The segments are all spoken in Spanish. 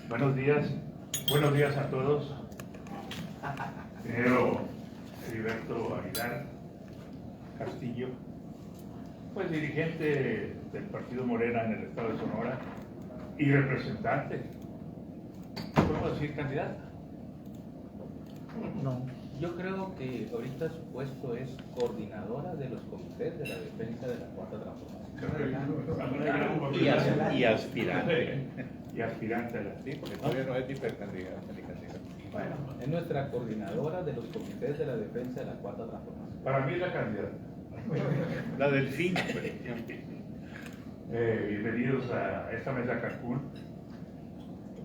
Buenos días a todos. Primero, Heriberto Aguilar Castillo, pues dirigente del Partido Morena en el estado de Sonora y representante, ¿podemos decir candidata? No, yo creo que ahorita su puesto es coordinadora de los comités de la defensa de la Cuarta Transformación. Y aspirante. Y aspirante a la... Sí, porque todavía no es ni precandidata ni candidata. Bueno, es nuestra coordinadora de los comités de la defensa de la Cuarta Transformación. Para mí es la candidata. La del 5. Bienvenidos a esta mesa Cancún.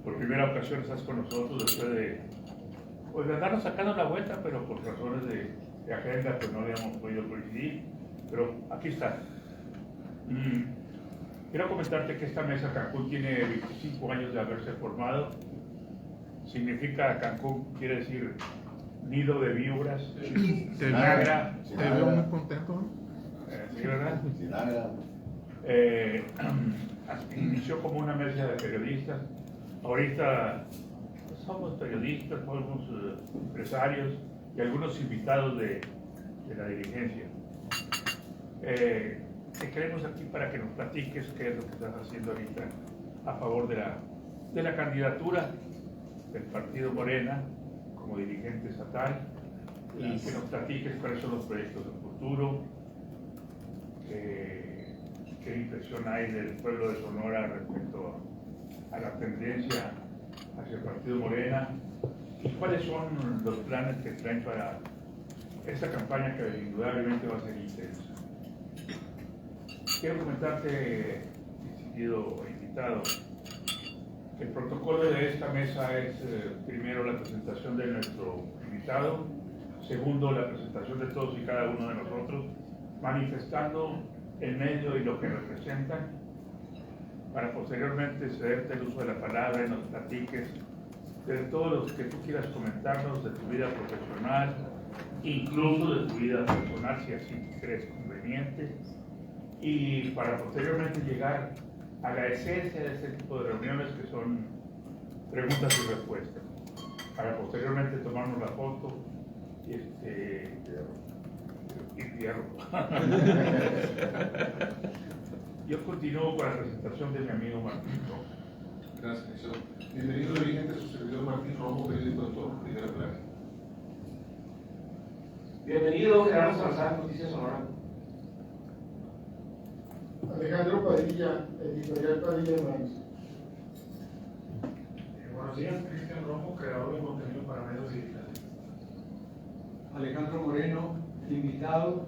Por primera ocasión estás con nosotros después de andarnos sacando la vuelta, pero por razones de agenda pues no habíamos podido coincidir, pero aquí está. Quiero comentarte que esta mesa Cancún tiene 25 años de haberse formado. Significa Cancún, quiere decir nido de víboras. Te veo muy contento. ¿Sí, verdad? Inició como una mesa de periodistas. Ahorita somos periodistas, somos empresarios y algunos invitados de la dirigencia. Te queremos aquí para que nos platiques qué es lo que estás haciendo ahorita a favor de la candidatura del Partido Morena como dirigente estatal. Y que nos platiques cuáles son los proyectos del futuro, qué impresión hay del pueblo de Sonora respecto a la tendencia hacia el Partido Morena y cuáles son los planes que traen para esta campaña que indudablemente va a ser intensa. Quiero comentarte, distinguido invitado, que el protocolo de esta mesa es primero la presentación de nuestro invitado, segundo la presentación de todos y cada uno de nosotros, manifestando el medio y lo que representan, para posteriormente cederte el uso de la palabra y nos platiques de todos los que tú quieras comentarnos de tu vida profesional, incluso de tu vida personal, si así crees conveniente, y para posteriormente llegar a la esencia de este tipo de reuniones que son preguntas y respuestas, para posteriormente tomarnos la foto y fierro. Yo continúo con la presentación de mi amigo Martín Romo. Gracias, Jesús. Bienvenido dirigente a su servidor Martín Romo, periódico Autor, primera plana. Bienvenido Gerardo Salazar, Noticias Sonora. Alejandro Padilla, editorial Padilla Hermanos. Buenos días, Cristian Rojo, creador de contenido para medios digitales. Alejandro Moreno, invitado.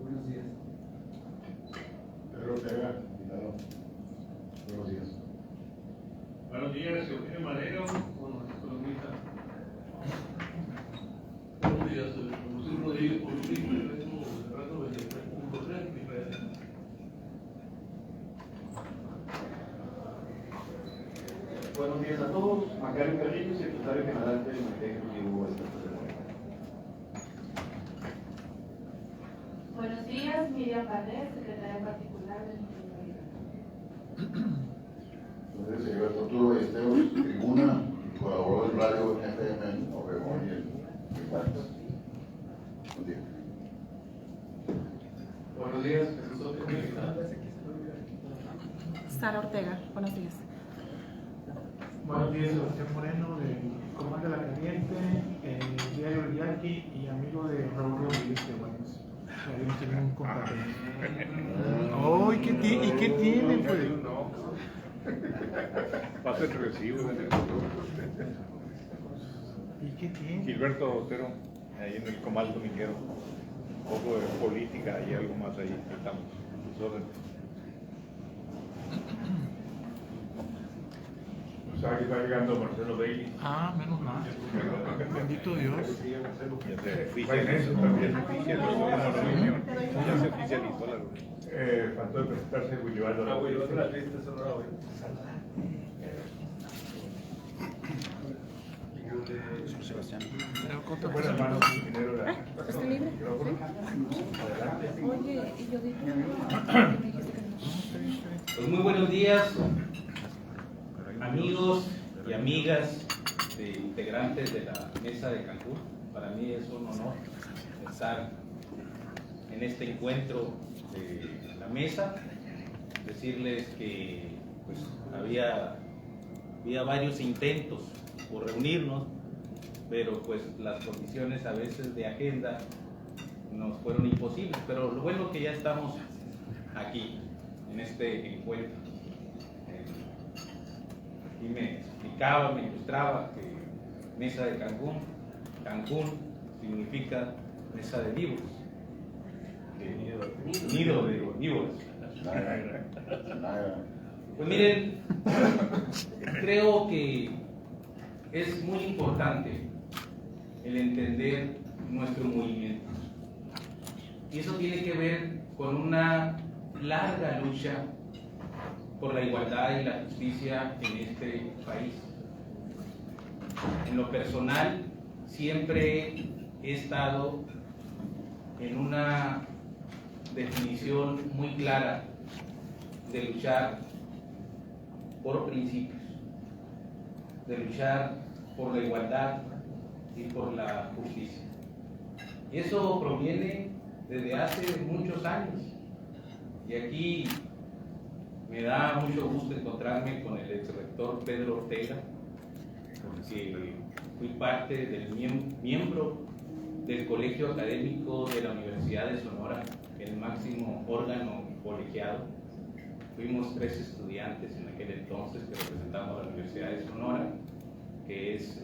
Buenos días. Pedro Ortega, invitado. Buenos días. Buenos días, Eugenio Madero, economista. Buenos días, José Rodríguez, político y reto 23.3, mi red. Buenos días a todos. Macario Carrillo, secretario general del Comité Ejecutivo Estatal de Morena. Buenos días, Miriam Valdés, secretaria particular del Buenos días, señor Arturo Ballesteros, tribuna, colaborador del radio FM en Obregón y en Parques. Buen día. Buenos días, Jesús Otero. Sara Ortega, buenos días. Buenos días, Sebastián Moreno, de Comando de la Caliente, Diario El Yaqui y amigo de Raúl Rodríguez de Guaymas. Ahí no tiene un contacto. Oh, ¿y qué tiene, pues? Pasa el recibo. ¿Y qué tiene? Gilberto Otero, ahí en el Comal Dominguero. Un poco de política y algo más ahí. Estamos. Sus órdenes. Ahí va llegando Marcelo Bailey. Ah, menos mal. Bendito Dios. Ya se oficializó también. Ya se oficializó la reunión. Faltó de presentarse Willibaldo. Sebastián. Buenas manos, ingeniero. ¿Está libre? Adelante. Oye, y yo dije, me dijiste que no. Pues muy buenos días, amigos y amigas integrantes de la Mesa de Cancún. Para mí es un honor estar en este encuentro de la mesa. Decirles que pues, había varios intentos por reunirnos, pero pues las condiciones a veces de agenda nos fueron imposibles. Pero lo bueno es que ya estamos aquí en este encuentro. Y me explicaba, me ilustraba que Mesa de Cancún, Cancún significa mesa de víboras, nido de víboras. Pues miren, creo que es muy importante el entender nuestro movimiento. Y eso tiene que ver con una larga lucha por la igualdad y la justicia en este país. En lo personal, siempre he estado en una definición muy clara de luchar por principios, de luchar por la igualdad y por la justicia. Y eso proviene desde hace muchos años. Y aquí me da mucho gusto encontrarme con el exrector Pedro Ortega, porque fui parte del miembro del Colegio Académico de la Universidad de Sonora, el máximo órgano colegiado. Fuimos 3 estudiantes en aquel entonces que representamos a la Universidad de Sonora, que es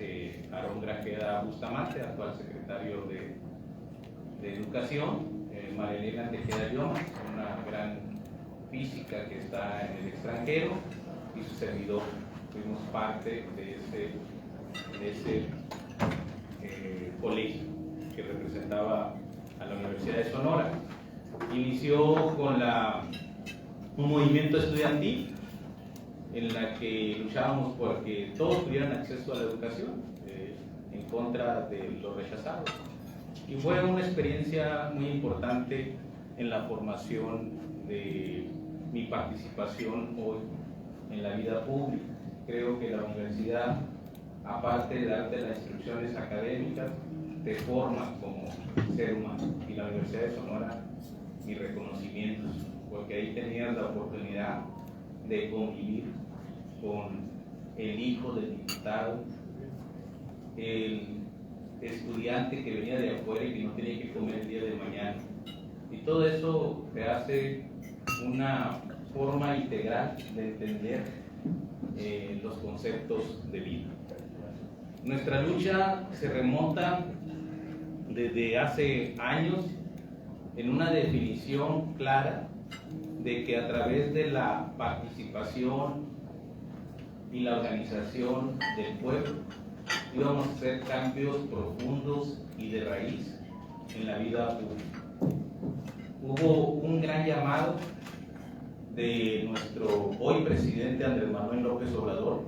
Aarón Grajeda Bustamante, actual secretario de Educación, María Elena Tejeda Llomas, una gran física que está en el extranjero, y su servidor. Fuimos parte de ese colegio que representaba a la Universidad de Sonora. Inició con un movimiento estudiantil en la que luchábamos por que todos tuvieran acceso a la educación, en contra de los rechazados. Y fue una experiencia muy importante en la formación de mi participación hoy en la vida pública. Creo que la universidad, aparte de darte las instrucciones académicas, te forma como ser humano. Y la Universidad de Sonora, mis reconocimientos, porque ahí tenías la oportunidad de convivir con el hijo del diputado, el estudiante que venía de afuera y que no tenía que comer el día de mañana. Y todo eso te hace una forma integral de entender los conceptos de vida. Nuestra lucha se remonta desde hace años en una definición clara de que a través de la participación y la organización del pueblo íbamos a hacer cambios profundos y de raíz en la vida pública. Hubo un gran llamado de nuestro hoy presidente Andrés Manuel López Obrador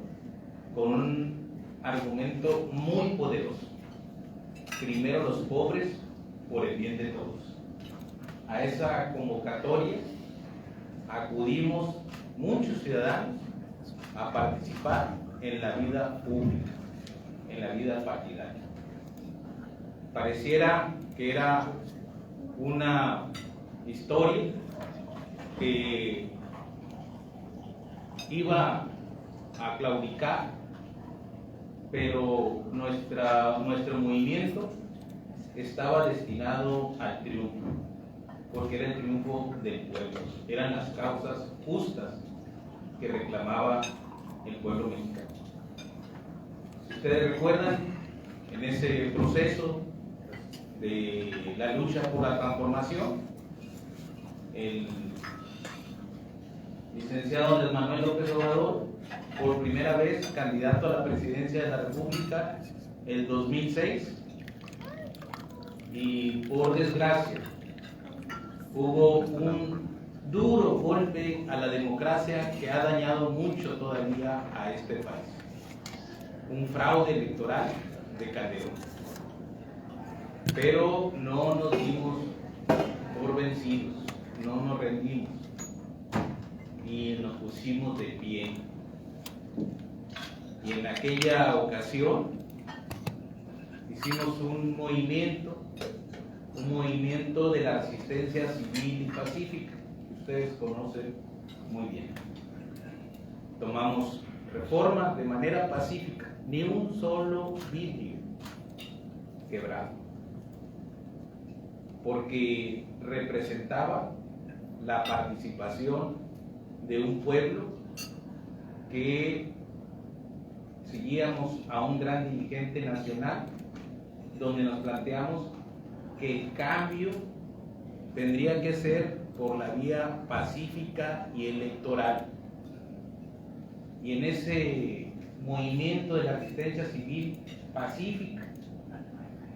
con un argumento muy poderoso: primero los pobres por el bien de todos. A esa convocatoria acudimos muchos ciudadanos a participar en la vida pública, en la vida partidaria. Pareciera que era una historia que iba a claudicar, pero nuestro movimiento estaba destinado al triunfo, porque era el triunfo del pueblo, eran las causas justas que reclamaba el pueblo mexicano. Si ustedes recuerdan, en ese proceso de la lucha por la transformación, el licenciado Andrés Manuel López Obrador, por primera vez candidato a la presidencia de la República el 2006, y por desgracia hubo un duro golpe a la democracia que ha dañado mucho todavía a este país. Un fraude electoral de Calderón. Pero no nos dimos por vencidos, no nos rendimos y nos pusimos de pie. Y en aquella ocasión hicimos un movimiento de la resistencia civil y pacífica, que ustedes conocen muy bien. Tomamos reforma de manera pacífica, ni un solo vidrio quebrado, porque representaba la participación de un pueblo que seguíamos a un gran dirigente nacional, donde nos planteamos que el cambio tendría que ser por la vía pacífica y electoral. Y en ese movimiento de la resistencia civil pacífica,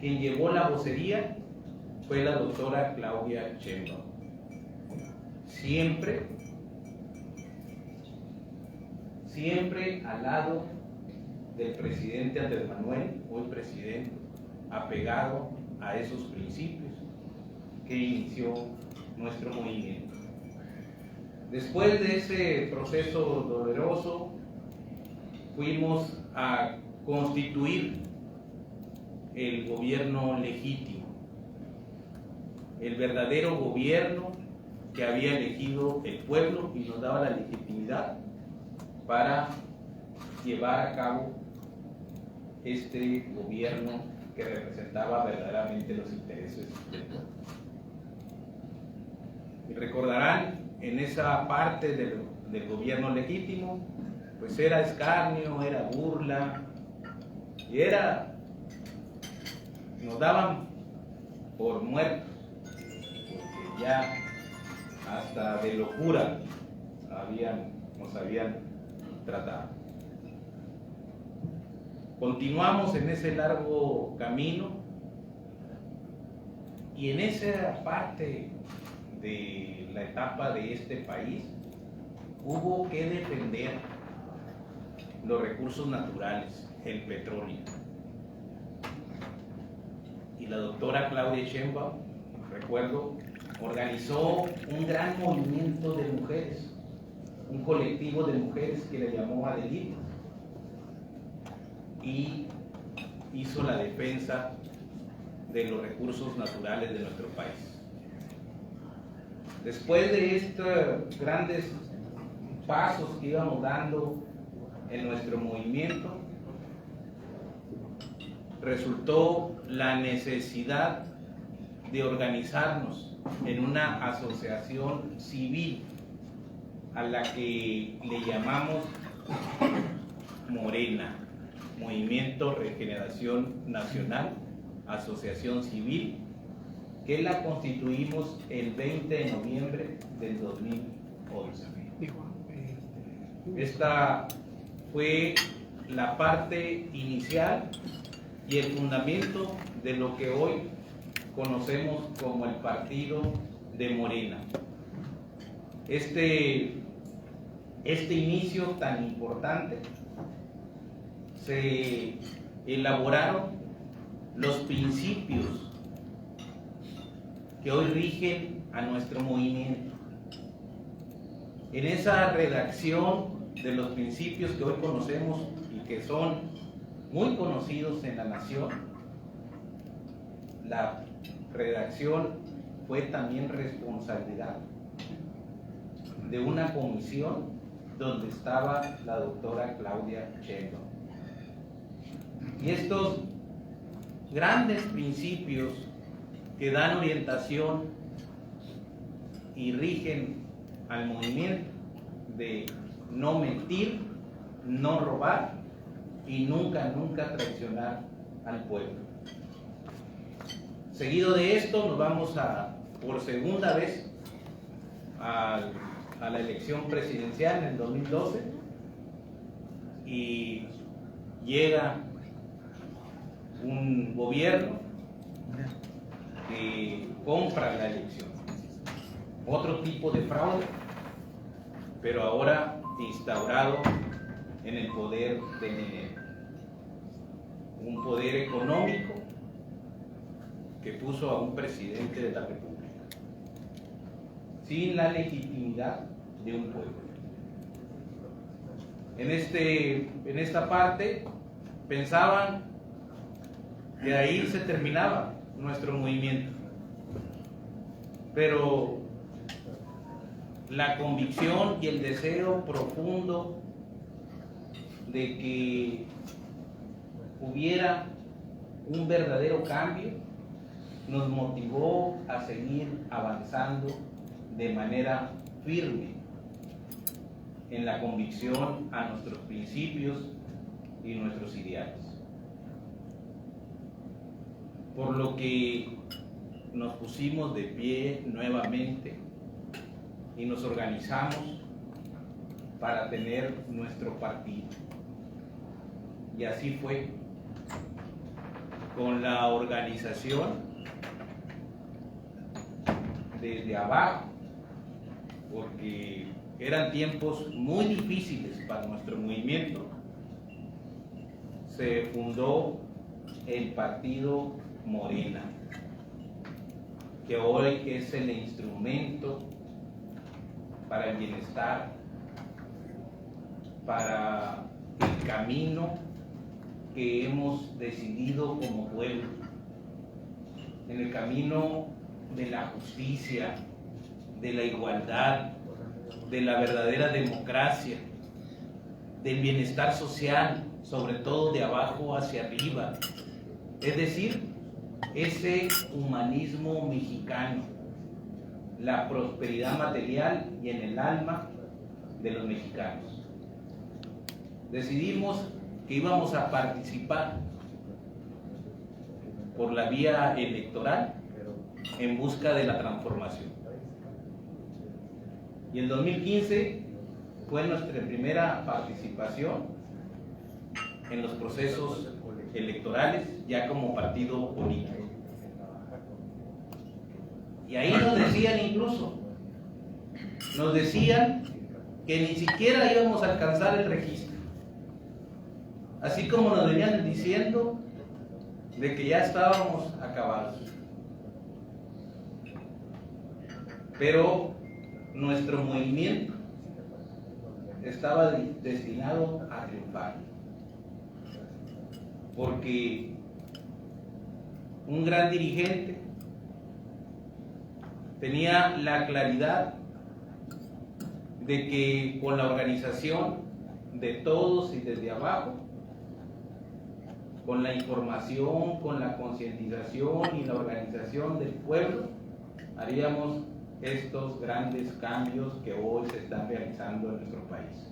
quien llevó la vocería fue la doctora Claudia Sheinbaum. Siempre al lado del presidente Andrés Manuel, hoy presidente, apegado a esos principios que inició nuestro movimiento. Después de ese proceso doloroso, fuimos a constituir el gobierno legítimo, el verdadero gobierno que había elegido el pueblo y nos daba la legitimidad para llevar a cabo este gobierno que representaba verdaderamente los intereses del pueblo. Y recordarán, en esa parte del gobierno legítimo, pues era escarnio, era burla, y nos daban por muertos, porque ya hasta de locura nos habían tratado. Continuamos en ese largo camino, y en esa parte de la etapa de este país hubo que defender los recursos naturales, el petróleo. Y la doctora Claudia Sheinbaum, recuerdo, organizó un gran movimiento de mujeres, un colectivo de mujeres que le llamó Adelita, y hizo la defensa de los recursos naturales de nuestro país. Después de estos grandes pasos que íbamos dando en nuestro movimiento, resultó la necesidad de organizarnos en una asociación civil a la que le llamamos Morena, Movimiento Regeneración Nacional, Asociación Civil, que la constituimos el 20 de noviembre del 2011. Esta fue la parte inicial y el fundamento de lo que hoy conocemos como el Partido de Morena. Este inicio tan importante, se elaboraron los principios que hoy rigen a nuestro movimiento. En esa redacción de los principios que hoy conocemos y que son muy conocidos en la nación, la redacción fue también responsabilidad de una comisión donde estaba la doctora Claudia Sheinbaum. Y estos grandes principios que dan orientación y rigen al movimiento de no mentir, no robar y nunca traicionar al pueblo. Seguido de esto nos vamos por segunda vez a la elección presidencial en el 2012 y llega un gobierno que compra la elección. Otro tipo de fraude, pero ahora instaurado en el poder del dinero. Un poder económico que puso a un presidente de la República sin la legitimidad de un pueblo. en esta parte pensaban que ahí se terminaba nuestro movimiento. Pero la convicción y el deseo profundo de que hubiera un verdadero cambio nos motivó a seguir avanzando de manera firme en la convicción a nuestros principios y nuestros ideales. Por lo que nos pusimos de pie nuevamente y nos organizamos para tener nuestro partido. Y así fue, con la organización desde abajo, porque eran tiempos muy difíciles para nuestro movimiento. Se fundó el partido Morena, que hoy es el instrumento para el bienestar, para el camino que hemos decidido como pueblo, en el camino de la justicia, de la igualdad, de la verdadera democracia, del bienestar social, sobre todo de abajo hacia arriba, es decir, ese humanismo mexicano, la prosperidad material y en el alma de los mexicanos. Decidimos que íbamos a participar por la vía electoral en busca de la transformación. Y en 2015 fue nuestra primera participación en los procesos electorales ya como partido político. Y ahí nos decían incluso, nos decían que ni siquiera íbamos a alcanzar el registro. Así como nos venían diciendo de que ya estábamos acabados. Pero nuestro movimiento estaba destinado a triunfar. Porque un gran dirigente tenía la claridad de que con la organización de todos y desde abajo, con la información, con la concientización y la organización del pueblo, haríamos estos grandes cambios que hoy se están realizando en nuestro país.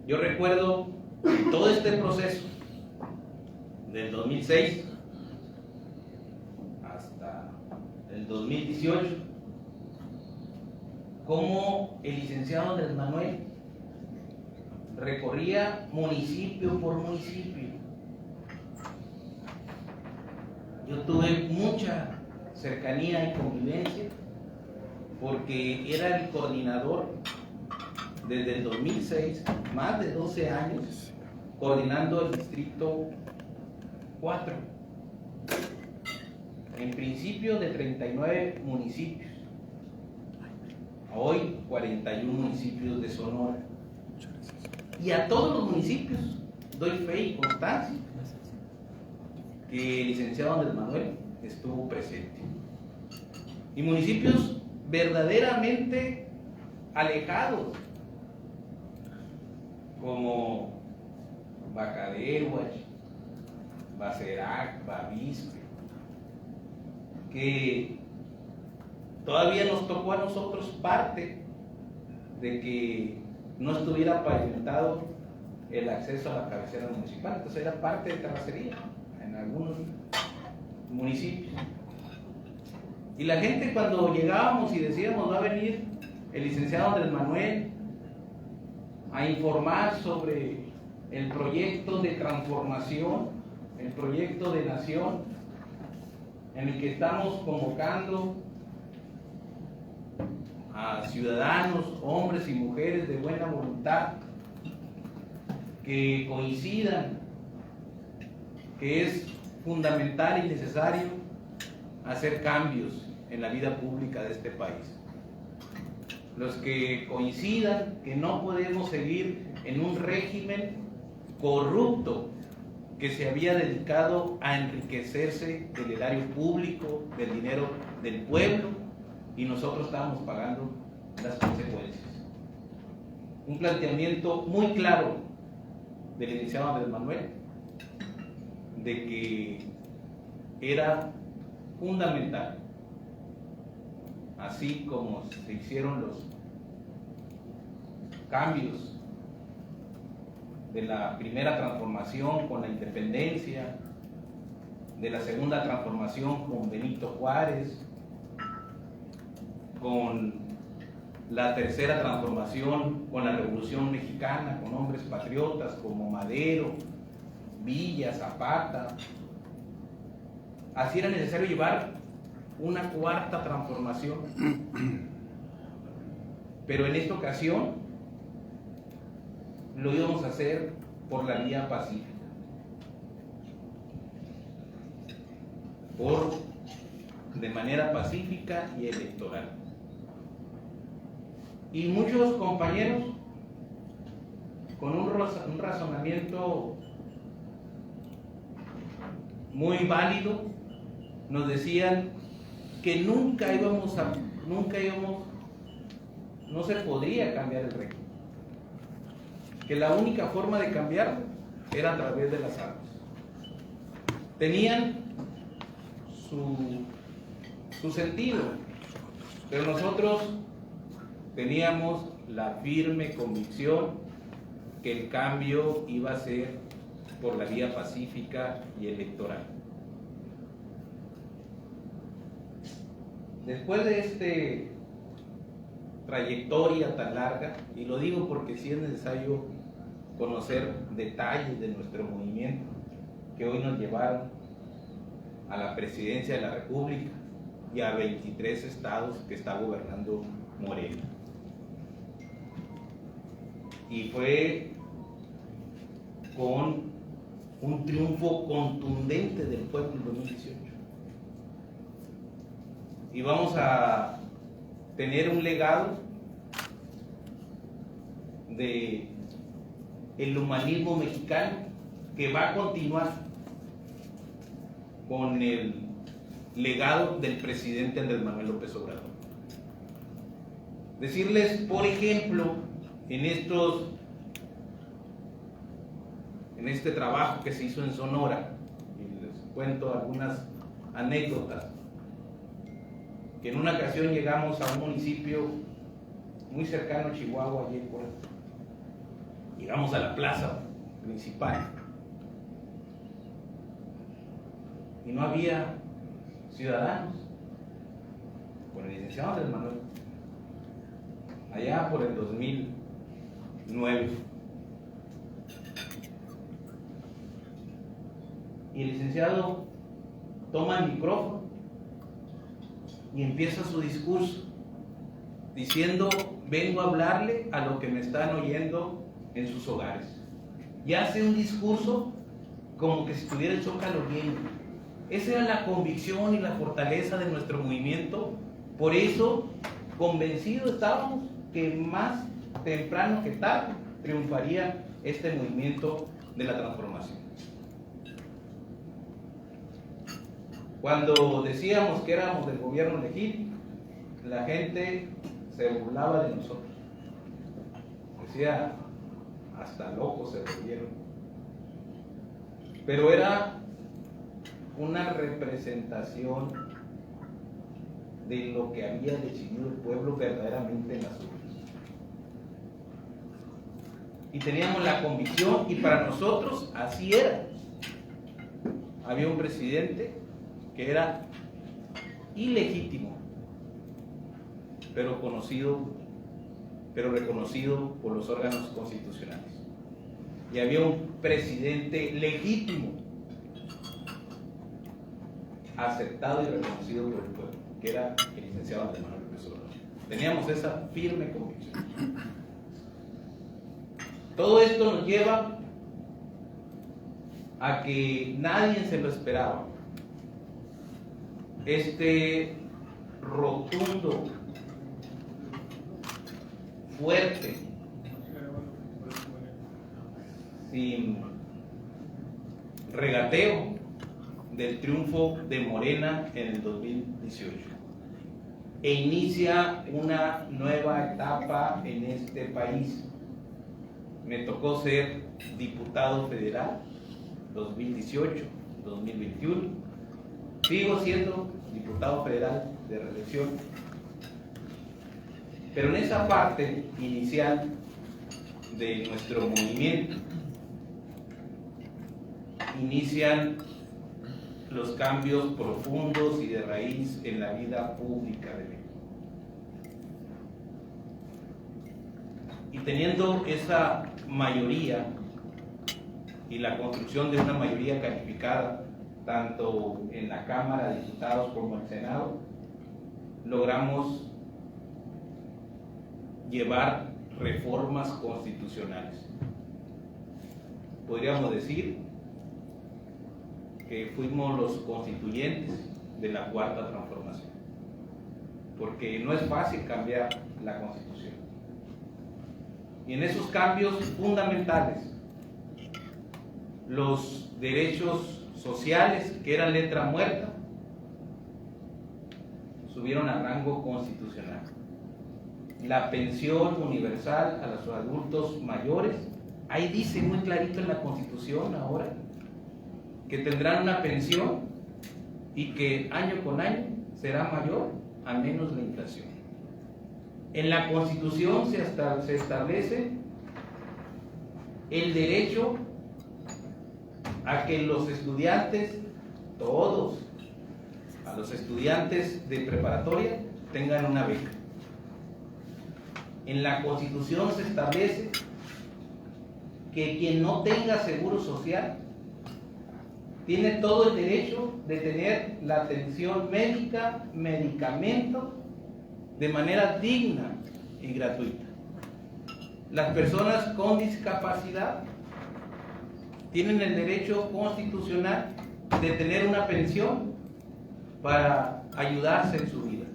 Yo recuerdo todo este proceso del 2006 hasta el 2018, cómo el licenciado Andrés Manuel recorría municipio por municipio. Yo tuve mucha cercanía y convivencia porque era el coordinador desde el 2006, más de 12 años, coordinando el distrito 4, en principio de 39 municipios, hoy 41 municipios de Sonora, y a todos los municipios doy fe y constancia que el licenciado Andrés Manuel estuvo presente, y municipios verdaderamente alejados como Bacadehuach, Bacerac, Bavispe, que todavía nos tocó a nosotros parte de que no estuviera pavimentado el acceso a la cabecera municipal, entonces era parte de terracería en algunos municipios. Y la gente, cuando llegábamos y decíamos va a venir el licenciado Andrés Manuel a informar sobre el proyecto de transformación, el proyecto de nación en el que estamos convocando a ciudadanos, hombres y mujeres de buena voluntad, que coincidan que es fundamental y necesario hacer cambios en la vida pública de este país. los que coincidan que no podemos seguir en un régimen corrupto que se había dedicado a enriquecerse del erario público, del dinero del pueblo, y nosotros estábamos pagando las consecuencias. Un planteamiento muy claro del licenciado Andrés Manuel de que era fundamental, así como se hicieron los cambios de la primera transformación con la independencia, de la segunda transformación con Benito Juárez, con la tercera transformación con la Revolución Mexicana, con hombres patriotas como Madero, Villa, Zapata. Así era necesario llevar una cuarta transformación. Pero en esta ocasión lo íbamos a hacer por la vía pacífica, de manera pacífica y electoral. Y muchos compañeros, con un razonamiento muy válido, nos decían que no se podría cambiar el régimen, que la única forma de cambiarlo era a través de las armas. Tenían su sentido, pero nosotros teníamos la firme convicción que el cambio iba a ser por la vía pacífica y electoral. Después de esta trayectoria tan larga, y lo digo porque sí es necesario conocer detalles de nuestro movimiento que hoy nos llevaron a la presidencia de la República y a 23 estados que está gobernando Morena. Y fue con un triunfo contundente del pueblo en 2018. Y vamos a tener un legado de el humanismo mexicano que va a continuar con el legado del presidente Andrés Manuel López Obrador. Decirles, por ejemplo, en este trabajo que se hizo en Sonora, y les cuento algunas anécdotas, que en una ocasión llegamos a un municipio muy cercano a Chihuahua, llegamos a la plaza principal y no había ciudadanos. Con el licenciado Andrés Manuel, allá por el 2009, y el licenciado toma el micrófono y empieza su discurso diciendo: vengo a hablarle a lo que me están oyendo en sus hogares. Y hace un discurso como que si estuviera el Zócalo viendo. Esa era la convicción y la fortaleza de nuestro movimiento. Por eso, convencidos estábamos que más temprano que tarde triunfaría este movimiento de la transformación. Cuando decíamos que éramos del gobierno legítimo, la gente se burlaba de nosotros. Decía, hasta locos se volvieron. Pero era una representación de lo que había decidido el pueblo verdaderamente en las urnas. Y teníamos la convicción, y para nosotros así era. Había un presidente que era ilegítimo, pero reconocido por los órganos constitucionales. Y había un presidente legítimo, aceptado y reconocido por el pueblo, que era el licenciado Andrés Manuel López Obrador. Teníamos esa firme convicción. Todo esto nos lleva a que nadie se lo esperaba. Este rotundo fuerte, sin regateo, del triunfo de Morena en el 2018 e inicia una nueva etapa en este país. Me tocó ser diputado federal 2018, 2021, sigo siendo diputado federal de reelección, pero en esa parte inicial de nuestro movimiento inician los cambios profundos y de raíz en la vida pública de México. Y teniendo esa mayoría y la construcción de una mayoría calificada, tanto en la Cámara de Diputados como en el Senado, logramos llevar reformas constitucionales. Podríamos decir que fuimos los constituyentes de la Cuarta Transformación, porque no es fácil cambiar la Constitución. Y en esos cambios fundamentales, los derechos sociales, que eran letra muerta, subieron a rango constitucional. La pensión universal a los adultos mayores, ahí dice muy clarito en la Constitución ahora, que tendrán una pensión y que año con año será mayor a menos la inflación. En la Constitución se establece el derecho a que los estudiantes, todos, a los estudiantes de preparatoria, tengan una beca. En la Constitución se establece que quien no tenga seguro social tiene todo el derecho de tener la atención médica, medicamento, de manera digna y gratuita. Las personas con discapacidad tienen el derecho constitucional de tener una pensión para ayudarse en su vida.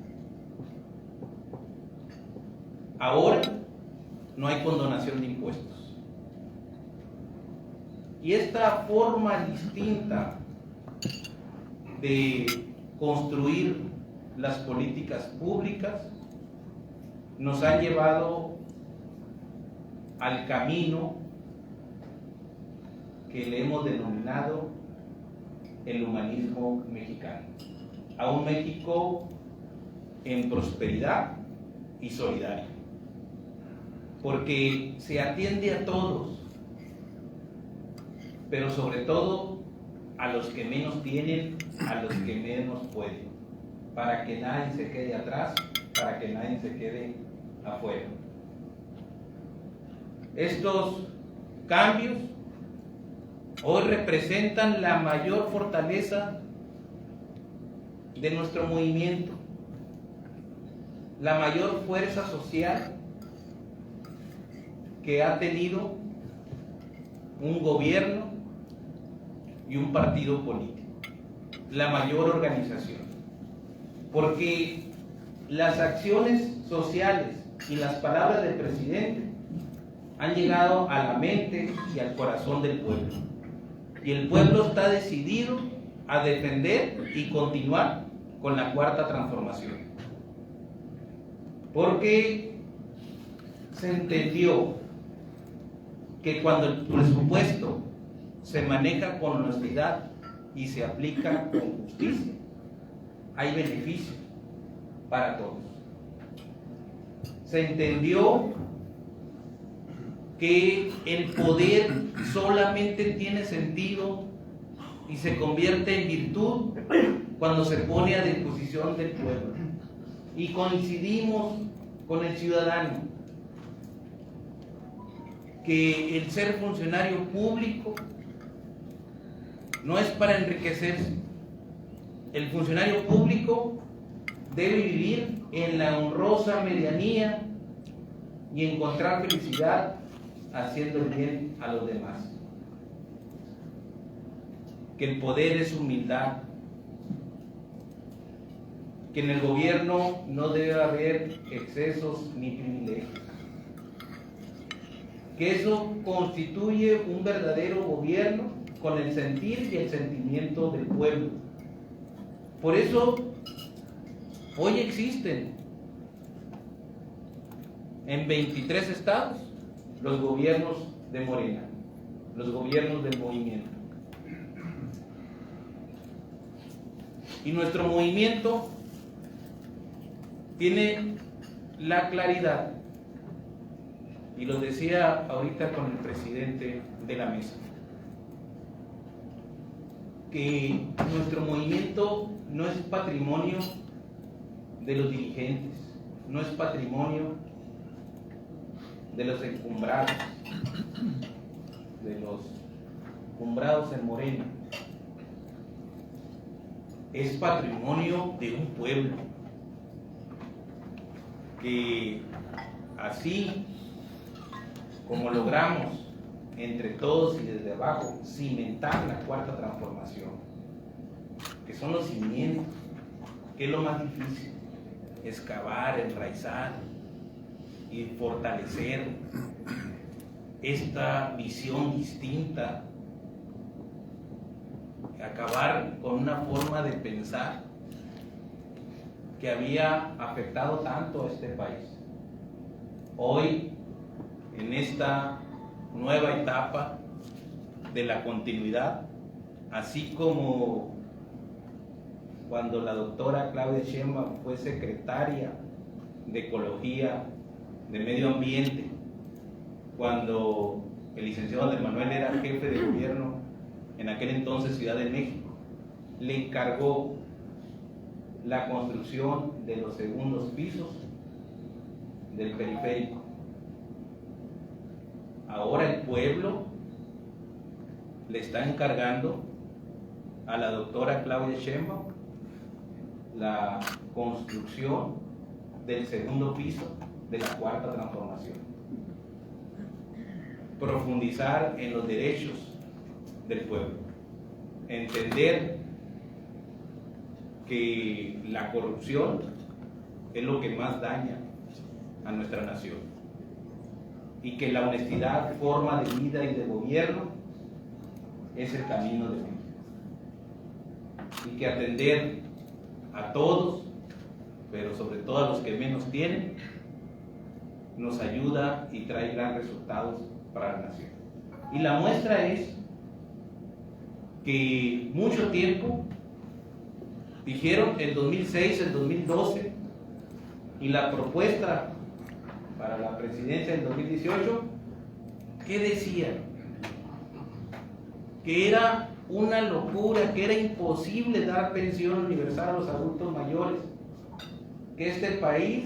Ahora no hay condonación de impuestos. Y esta forma distinta de construir las políticas públicas nos han llevado al camino que le hemos denominado el humanismo mexicano, a un México en prosperidad y solidario, porque se atiende a todos, pero sobre todo a los que menos tienen, a los que menos pueden, para que nadie se quede atrás, para que nadie se quede afuera. Estos cambios hoy representan la mayor fortaleza de nuestro movimiento, la mayor fuerza social que ha tenido un gobierno y un partido político, la mayor organización, porque las acciones sociales y las palabras del presidente han llegado a la mente y al corazón del pueblo, y el pueblo está decidido a defender y continuar con la Cuarta Transformación, porque se entendió que cuando el presupuesto se maneja con honestidad y se aplica con justicia, hay beneficio para todos. Se entendió que el poder solamente tiene sentido y se convierte en virtud cuando se pone a disposición del pueblo. Y coincidimos con el ciudadano que el ser funcionario público no es para enriquecerse. El funcionario público debe vivir en la honrosa medianía y encontrar felicidad haciendo el bien a los demás. Que el poder es humildad, que en el gobierno no debe haber excesos ni privilegios, que eso constituye un verdadero gobierno con el sentir y el sentimiento del pueblo. Por eso, hoy existen en 23 estados los gobiernos de Morena, los gobiernos del movimiento. Y nuestro movimiento tiene la claridad, y lo decía ahorita con el presidente de la mesa, que nuestro movimiento no es patrimonio de los dirigentes, no es patrimonio de los encumbrados, de los encumbrados en Morena. Es patrimonio de un pueblo que, así como logramos entre todos y desde abajo cimentar la cuarta transformación, que son los cimientos, que es lo más difícil, excavar, enraizar y fortalecer esta visión distinta, acabar con una forma de pensar que había afectado tanto a este país. Hoy, en esta nueva etapa de la continuidad, así como cuando la doctora Claudia Sheinbaum fue secretaria de Ecología, de Medio Ambiente, cuando el licenciado Andrés Manuel era jefe de gobierno en aquel entonces Ciudad de México, le encargó la construcción de los segundos pisos del periférico. Ahora el pueblo le está encargando a la doctora Claudia Sheinbaum la construcción del segundo piso de la cuarta transformación. Profundizar en los derechos del pueblo, entender que la corrupción es lo que más daña a nuestra nación y que la honestidad, forma de vida y de gobierno es el camino de vida, y que atender a todos, pero sobre todo a los que menos tienen, nos ayuda y trae grandes resultados para la nación. Y la muestra es que mucho tiempo dijeron el 2006, el 2012 y la propuesta para la presidencia del 2018, ¿qué decían? Que era una locura, que era imposible dar pensión universal a los adultos mayores, que este país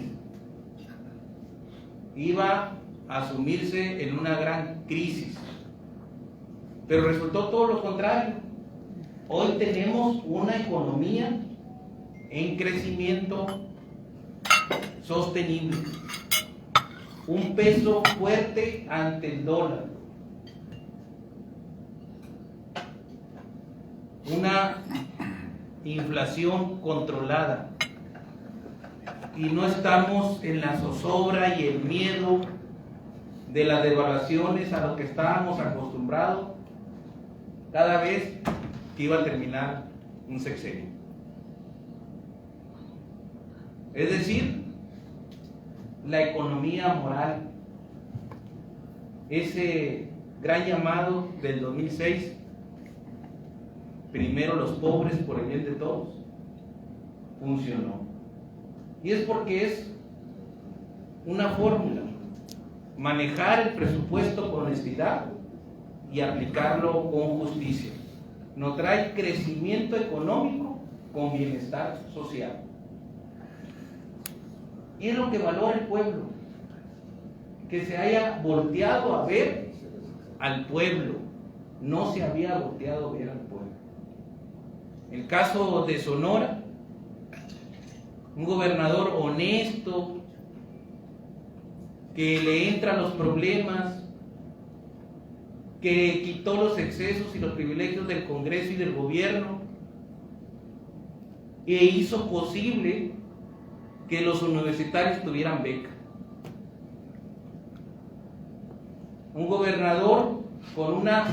iba a sumirse en una gran crisis. Pero resultó todo lo contrario. Hoy tenemos una economía en crecimiento sostenible, un peso fuerte ante el dólar, una inflación controlada, y no estamos en la zozobra y el miedo de las devaluaciones a lo que estábamos acostumbrados cada vez que iba a terminar un sexenio. Es decir, la economía moral, ese gran llamado del 2006, primero los pobres por el bien de todos, funcionó. Y es porque es una fórmula: manejar el presupuesto con honestidad y aplicarlo con justicia. Nos trae crecimiento económico con bienestar social. Y es lo que valora el pueblo, que se haya volteado a ver al pueblo. No se había volteado a ver al pueblo. El caso de Sonora, un gobernador honesto, que le entra a los problemas, que quitó los excesos y los privilegios del Congreso y del gobierno, e hizo posible que los universitarios tuvieran beca. un gobernador con una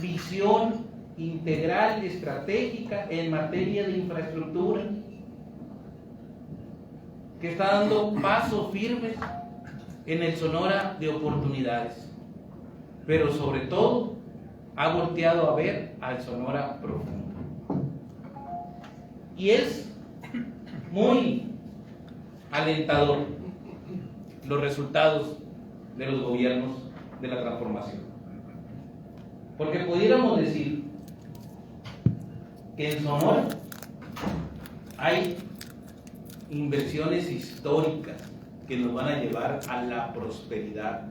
visión integral y estratégica en materia de infraestructura, que está dando pasos firmes en el Sonora de oportunidades, pero sobre todo ha volteado a ver al Sonora profundo. Y es muy alentador los resultados de los gobiernos de la transformación, porque pudiéramos decir que en Sonora hay inversiones históricas que nos van a llevar a la prosperidad,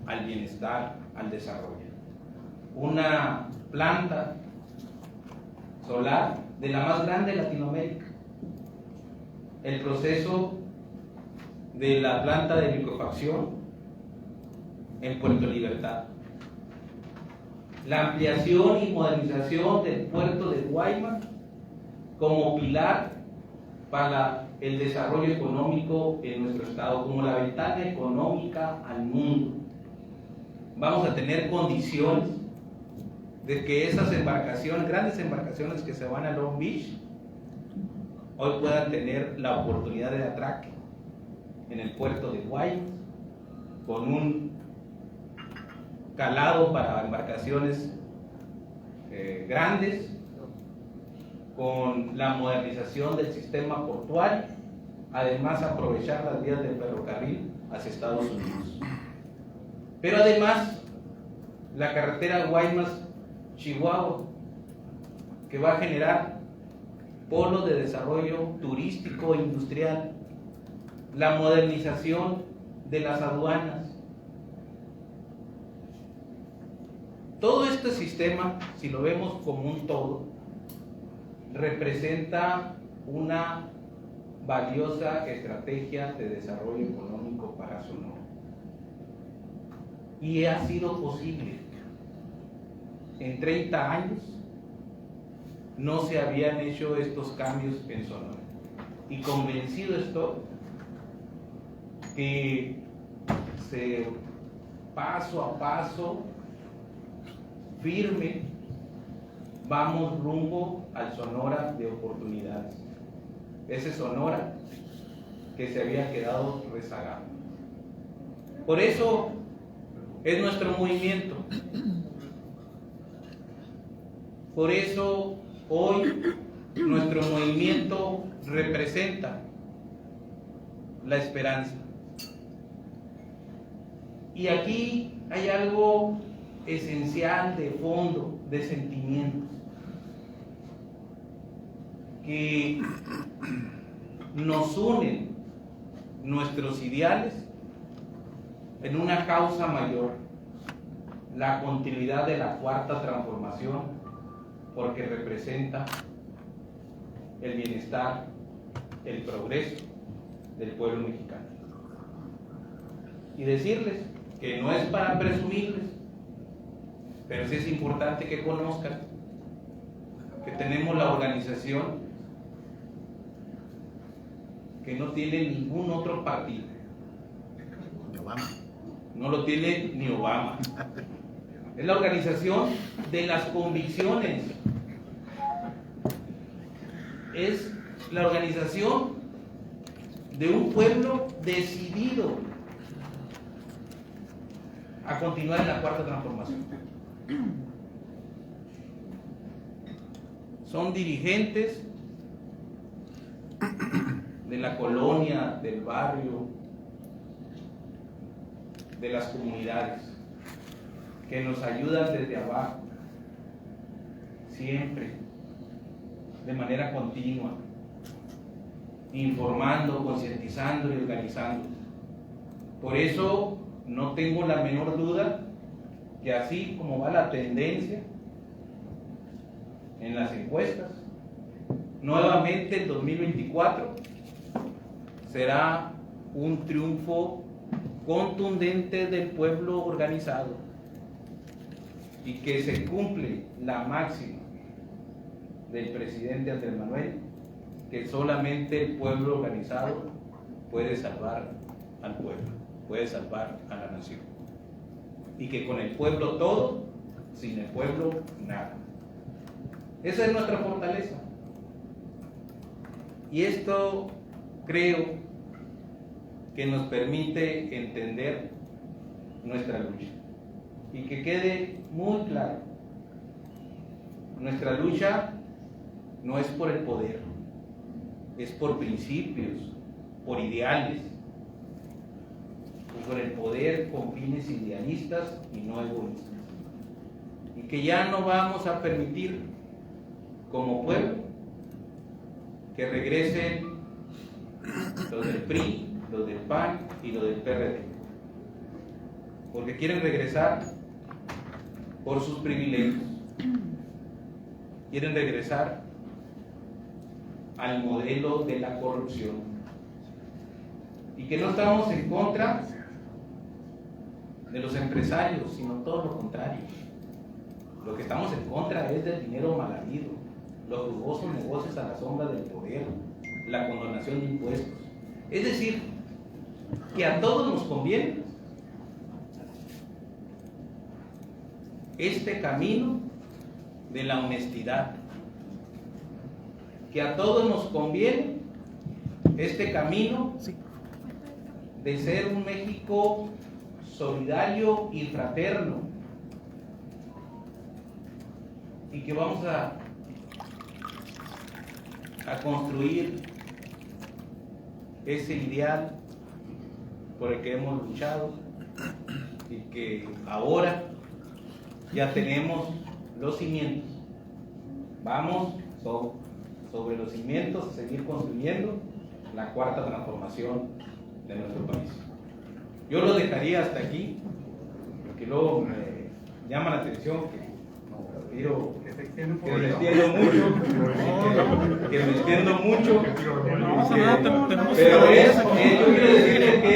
al bienestar, al desarrollo. Una planta solar de la más grande de Latinoamérica. El proceso de la planta de licuefacción en Puerto Libertad. La ampliación y modernización del puerto de Guaymas como pilar para el desarrollo económico en nuestro estado, como la ventana económica al mundo. Vamos a tener condiciones de que esas embarcaciones, grandes embarcaciones que se van a Long Beach, hoy puedan tener la oportunidad de atraque en el puerto de Guaymas, con un calado para embarcaciones grandes, con la modernización del sistema portuario, además aprovechar las vías del ferrocarril hacia Estados Unidos. Pero además, la carretera Guaymas-Chihuahua, que va a generar polos de desarrollo turístico e industrial, la modernización de las aduanas. Todo este sistema, si lo vemos como un todo, representa una valiosa estrategia de desarrollo económico para Sonora. Y ha sido posible. En 30 años no se habían hecho estos cambios en Sonora. Y convencido estoy que paso a paso, firme, vamos rumbo al Sonora de oportunidades. Ese Sonora que se había quedado rezagado. Por eso es nuestro movimiento. Por eso hoy nuestro movimiento representa la esperanza. Y aquí hay algo esencial de fondo, de sentimientos, que nos unen nuestros ideales en una causa mayor, la continuidad de la cuarta transformación, porque representa el bienestar, el progreso del pueblo mexicano. Y decirles que no es para presumirles, pero sí es importante que conozcan que tenemos la organización que no tiene ningún otro partido. Ni Obama. No lo tiene ni Obama. Es la organización de las convicciones. Es la organización de un pueblo decidido a continuar en la cuarta transformación. Son dirigentes de la colonia, del barrio, de las comunidades, que nos ayudan desde abajo, siempre, de manera continua, informando, concientizando y organizando. Por eso no tengo la menor duda que así como va la tendencia en las encuestas, nuevamente el 2024 será un triunfo contundente del pueblo organizado y que se cumple la máxima del presidente Andrés Manuel, que solamente el pueblo organizado puede salvar al pueblo, puede salvar a la nación. y que con el pueblo todo, sin el pueblo nada. Esa es nuestra fortaleza. Y esto creo que nos permite entender nuestra lucha. Y que quede muy claro, nuestra lucha no es por el poder, es por principios, por ideales, por el poder con fines idealistas y no egoístas. Y que ya no vamos a permitir como pueblo que regresen los del PRI, los del PAN y los del PRD, porque quieren regresar por sus privilegios, quieren regresar al modelo de la corrupción, y que no estamos en contra de los empresarios, sino todo lo contrario. Lo que estamos en contra es del dinero mal habido, los jugosos negocios a la sombra del poder, la condonación de impuestos. Es decir, que a todos nos conviene este camino de la honestidad, que a todos nos conviene este camino de ser un México solidario y fraterno, y que vamos a construir ese ideal por el que hemos luchado, y que ahora ya tenemos los cimientos. Vamos sobre los cimientos a seguir construyendo la cuarta transformación de nuestro país. Yo lo dejaría hasta aquí, porque luego me llama la atención que me extiendo mucho, pero yo quiero decirles que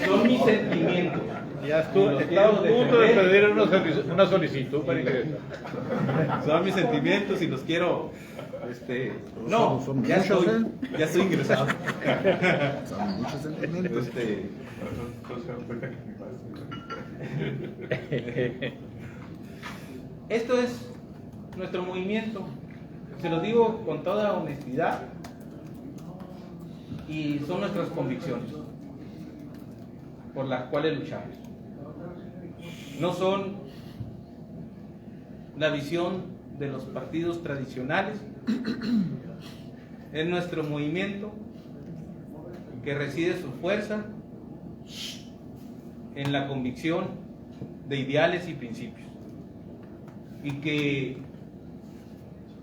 son mis sentimientos. Ya estaba a punto de pedir una solicitud para ingresar. Son mis sentimientos y los quiero. No, ya estoy ingresado. Son muchos sentimientos. Esto es nuestro movimiento. Se lo digo con toda honestidad, y son nuestras convicciones por las cuales luchamos. No son la visión de los partidos tradicionales. Es nuestro movimiento que reside su fuerza en la convicción de ideales y principios. Y que,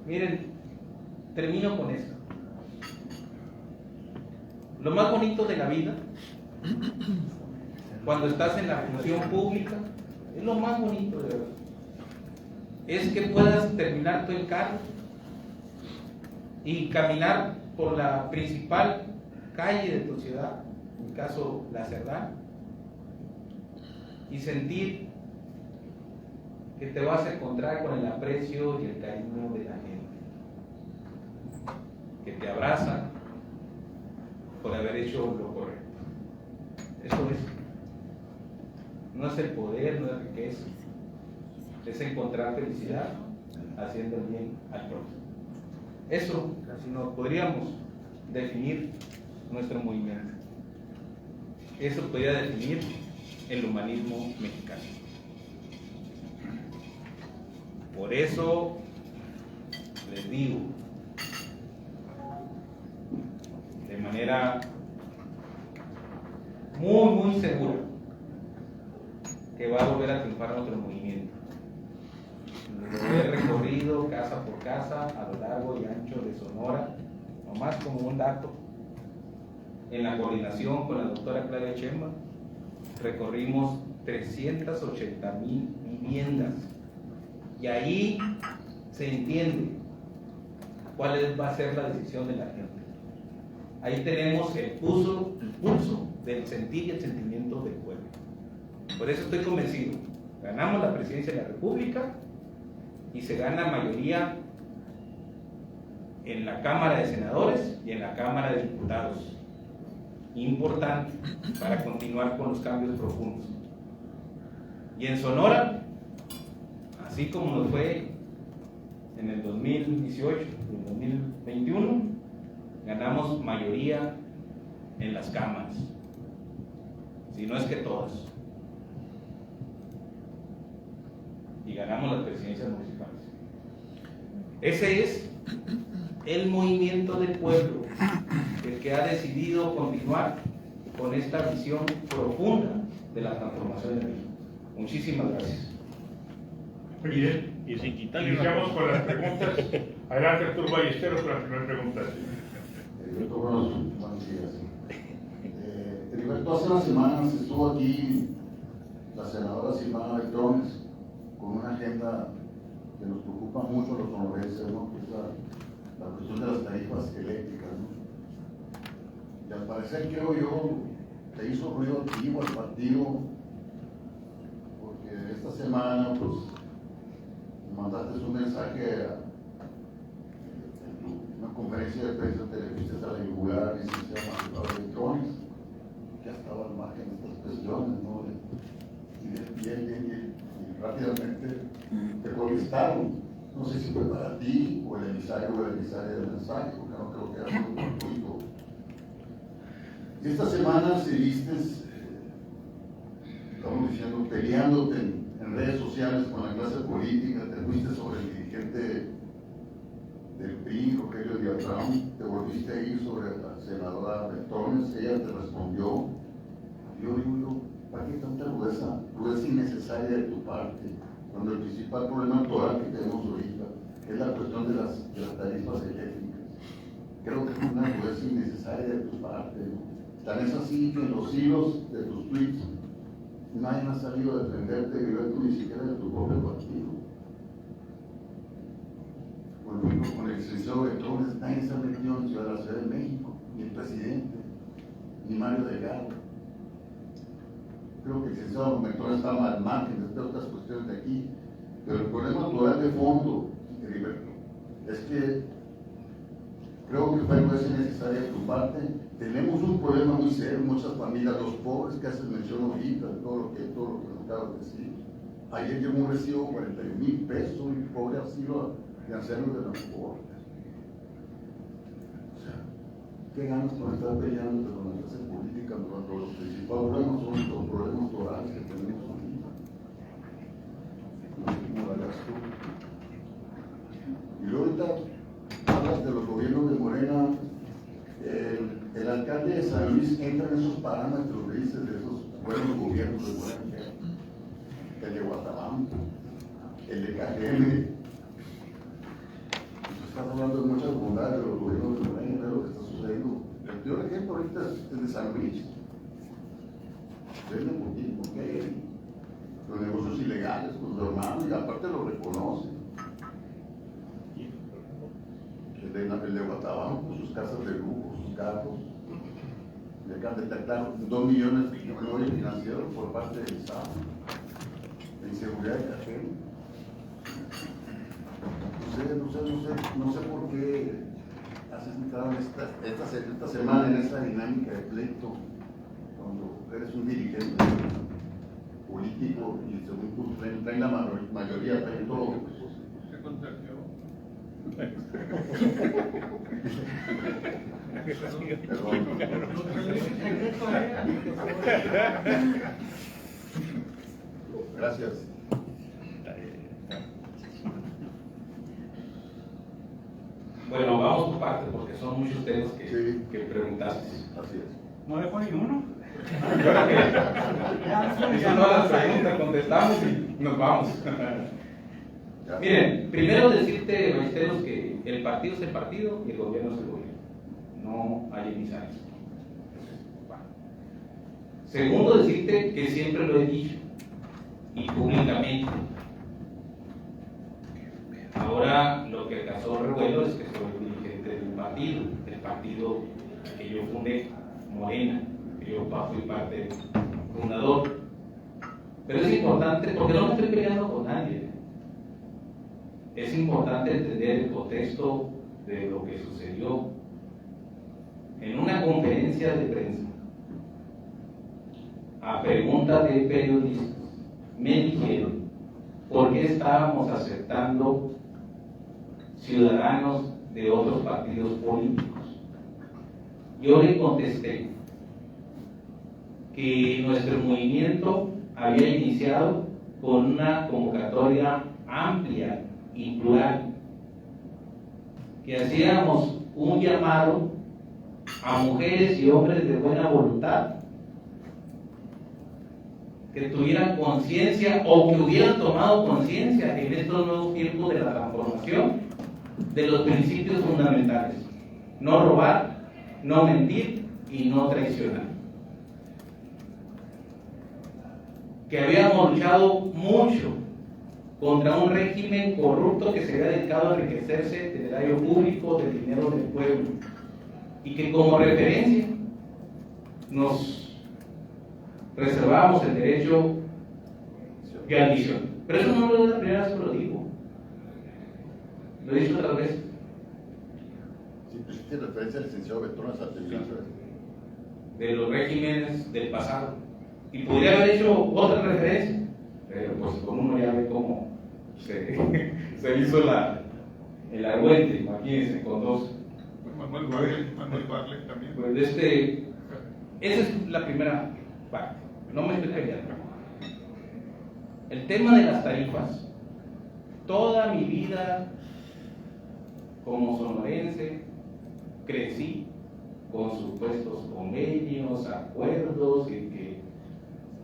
miren, termino con esto. Lo más bonito de la vida, cuando estás en la función pública, es lo más bonito de verdad, es que puedas terminar tu encargo y caminar por la principal calle de tu ciudad, en mi caso La Cerdán, y sentir que te vas a encontrar con el aprecio y el cariño de la gente, que te abrazan por haber hecho lo correcto. Eso no es el poder, no es riqueza, es encontrar felicidad haciendo el bien al prójimo. Eso, así nos podríamos definir nuestro movimiento. Eso podría definir el humanismo mexicano. Por eso les digo, de manera muy segura, que va a volver a triunfar nuestro movimiento. Lo he recorrido casa por casa a lo largo y ancho de Sonora, nomás como un dato. En la coordinación con la doctora Claudia Sheinbaum recorrimos 380,000 viviendas, y ahí se entiende cuál va a ser la decisión de la gente. Ahí tenemos el pulso del sentir y el sentimiento del pueblo. Por eso estoy convencido, ganamos la presidencia de la República y se gana mayoría en la Cámara de Senadores y en la Cámara de Diputados. Importante para continuar con los cambios profundos. Y en Sonora, así como nos fue en el 2018 y en 2021, ganamos mayoría en las cámaras, si no es que todas, y ganamos las presidencias municipales. Ese es el movimiento del pueblo, el que ha decidido continuar con esta visión profunda de la transformación de México. Muchísimas gracias. Muy bien. Y sin quitarle Iniciamos con las preguntas. Adelante, Arturo Ballesteros, con la primera pregunta. Heriberto, buenos días. Heriberto, hace unas semanas estuvo aquí la senadora Silvana Beltrones con una agenda que nos preocupa mucho a los sonorenses, ¿no? Que es la cuestión de las tarifas eléctricas, ¿no? Y al parecer, creo yo, te hizo ruido activo al partido, porque esta semana, pues, mandaste un mensaje en una conferencia de prensa, te refiste a la yugular licenciada Beltrones, que ya estaba al margen de estas cuestiones, ¿no? Y rápidamente te contestaron. No sé si fue para ti o el emisario del mensaje, porque no creo que era muy gratuito. Y esta semana seguiste, estamos diciendo, peleándote en redes sociales con la clase política, te fuiste sobre el dirigente del PRI, Rogelio Díaz-Brown, te volviste a ir sobre la senadora Beltrones, ella te respondió. Yo digo, ¿para qué tanta rudeza innecesaria de tu parte? Cuando el principal problema actual que tenemos ahorita es la cuestión de las tarifas eléctricas. Creo que es una rudeza innecesaria de tu parte, ¿no? Tan es así que en los hilos de tus tweets nadie ha salido a defenderte, ni siquiera de tu propio partido. Con el licenciado Beltrones, nadie se ha metido en la Ciudad de México, ni el presidente, ni Mario Delgado. Creo que el licenciado Beltrones está al margen de otras cuestiones de aquí, pero el problema actual de fondo, Heriberto, es que creo que fue necesaria de tu parte. Tenemos un problema muy serio, muchas familias, los pobres que haces mención ahorita, todo lo que nos acabas de decir. Ayer llegó un recibo de 41,000 pesos y pobre asilo de ancianos de la mejor. O sea, ¿qué ganas por estar peleando con la clase política cuando los principales problemas son los problemas orales que tenemos ahorita? ¿Cómo la harás tú? Y luego ahorita hablas de los gobiernos de Morena. El alcalde de San Luis entra en esos parámetros, dices, de esos buenos gobiernos de Morena, el de Guatabampo, el de Cajeme. Estás hablando de muchas bondades de los gobiernos de Morena, de lo que está sucediendo. El peor ejemplo ahorita es de San Luis. Ven porque hay los negocios ilegales, pues lo hermanos, y aparte lo reconocen. El de Guatabampo, con sus casas de lujo, sus carros. Le acaban de detectar 2 millones de millones financieros por parte del Estado. La inseguridad de Cajeme. No sé por qué has entrado esta semana en esta dinámica de pleito, cuando eres un dirigente político y según tú traen la mayoría, traen todo. Se contagió. Perdón. Gracias. Bueno, vamos por partes porque son muchos temas que preguntaste. Así es. No dejó ni uno. Son todas las preguntas, contestamos y nos vamos. Miren, primero decirte, Ballesteros, que el partido es el partido y el gobierno es el gobierno. No hay emisarios. Segundo, decirte que siempre lo he dicho y públicamente. Ahora lo que causó revuelo es que soy dirigente del partido que yo fundé, Morena, que yo fui parte fundador. Pero es importante, porque no me estoy peleando con nadie. Es importante entender el contexto de lo que sucedió en una conferencia de prensa. A preguntas de periodistas, me dijeron por qué estábamos aceptando ciudadanos de otros partidos políticos. Yo le contesté que nuestro movimiento había iniciado con una convocatoria amplia y plural, que hacíamos un llamado a mujeres y hombres de buena voluntad que tuvieran conciencia o que hubieran tomado conciencia en estos nuevos tiempos de la transformación de los principios fundamentales: no robar, no mentir y no traicionar. Que habíamos luchado mucho contra un régimen corrupto que se había dedicado a enriquecerse del erario público, del dinero del pueblo, y que como referencia nos reservábamos el derecho de admisión. Pero eso no es la primera vez que lo digo, lo he dicho otra vez. Sí, pues tiene referencia al licenciado Betronas Artemisa. De los regímenes del pasado. Y podría haber hecho otra referencia, pero pues con uno ya ve cómo se hizo el argüente, imagínense, con dos. Manuel Barlet también. Pues esa es la primera parte, no me estoy peleando. El tema de las tarifas, toda mi vida como sonorense crecí con supuestos convenios, acuerdos, y que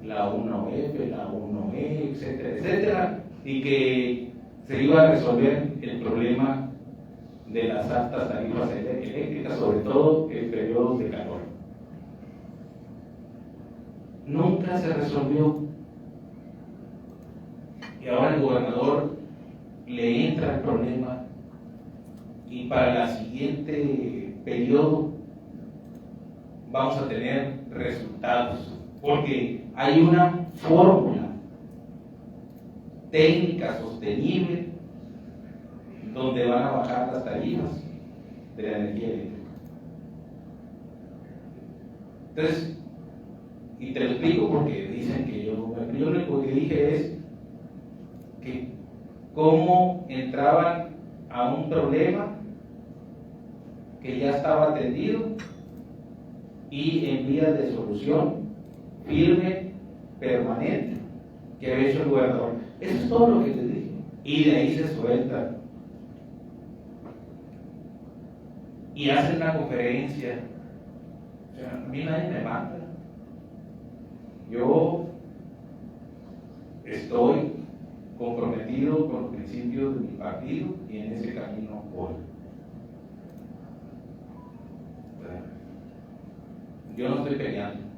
la 1F, la 1E, etcétera, etcétera, y que se iba a resolver el problema de las altas tarifas eléctricas, sobre todo en periodos de calor. Nunca se resolvió. Y ahora el gobernador le entra el problema, y para el siguiente periodo vamos a tener resultados, porque hay una fórmula técnica sostenible donde van a bajar las tarifas de la energía eléctrica. Entonces, y te lo explico porque dicen que yo lo único que dije es que cómo entraban a un problema que ya estaba atendido y en vías de solución firme, permanente, que había hecho el gobernador. Eso es todo lo que les dije. Y de ahí se sueltan. Y hacen una conferencia. O sea, a mí nadie me manda. Yo estoy comprometido con los principios de mi partido y en ese camino voy. Yo no estoy peleando.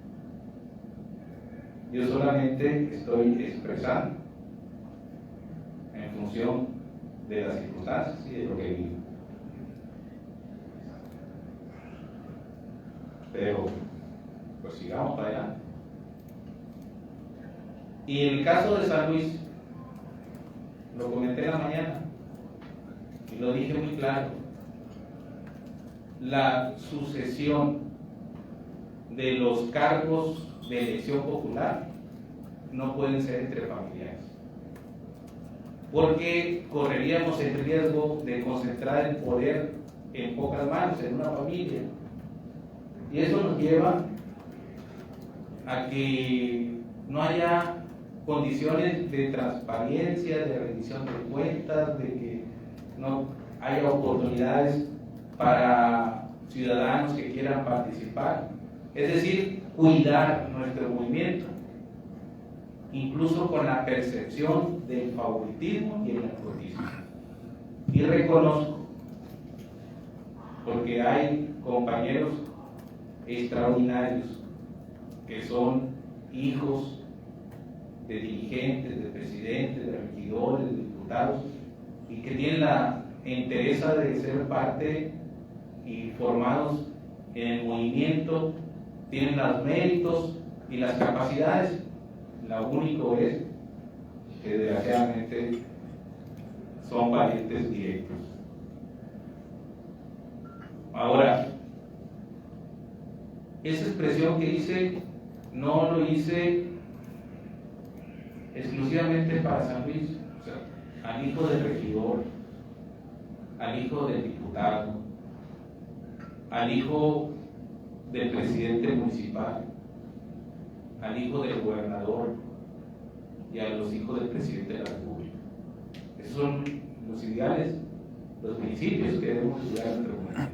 Yo solamente estoy expresando en función de las circunstancias y de lo que vivo. Pero, pues sigamos para adelante. Y en el caso de San Luis, lo comenté en la mañana y lo dije muy claro: la sucesión de los cargos de elección popular no pueden ser entre familiares, porque correríamos el riesgo de concentrar el poder en pocas manos, en una familia, y eso nos lleva a que no haya condiciones de transparencia, de rendición de cuentas, de que no haya oportunidades para ciudadanos que quieran participar. Es decir, cuidar nuestro movimiento, incluso con la percepción del favoritismo y el nepotismo. Y reconozco, porque hay compañeros extraordinarios que son hijos de dirigentes, de presidentes, de regidores, de diputados, y que tienen la entereza de ser parte y formados en el movimiento, tienen los méritos y las capacidades. Lo único es que desgraciadamente son parientes directos. Ahora, esa expresión que hice, no lo hice exclusivamente para San Luis, o sea, al hijo del regidor, al hijo del diputado, al hijo del presidente municipal, al hijo del gobernador y a los hijos del presidente de la República. Esos son los ideales, los principios que debemos cuidar en nuestra comunidad.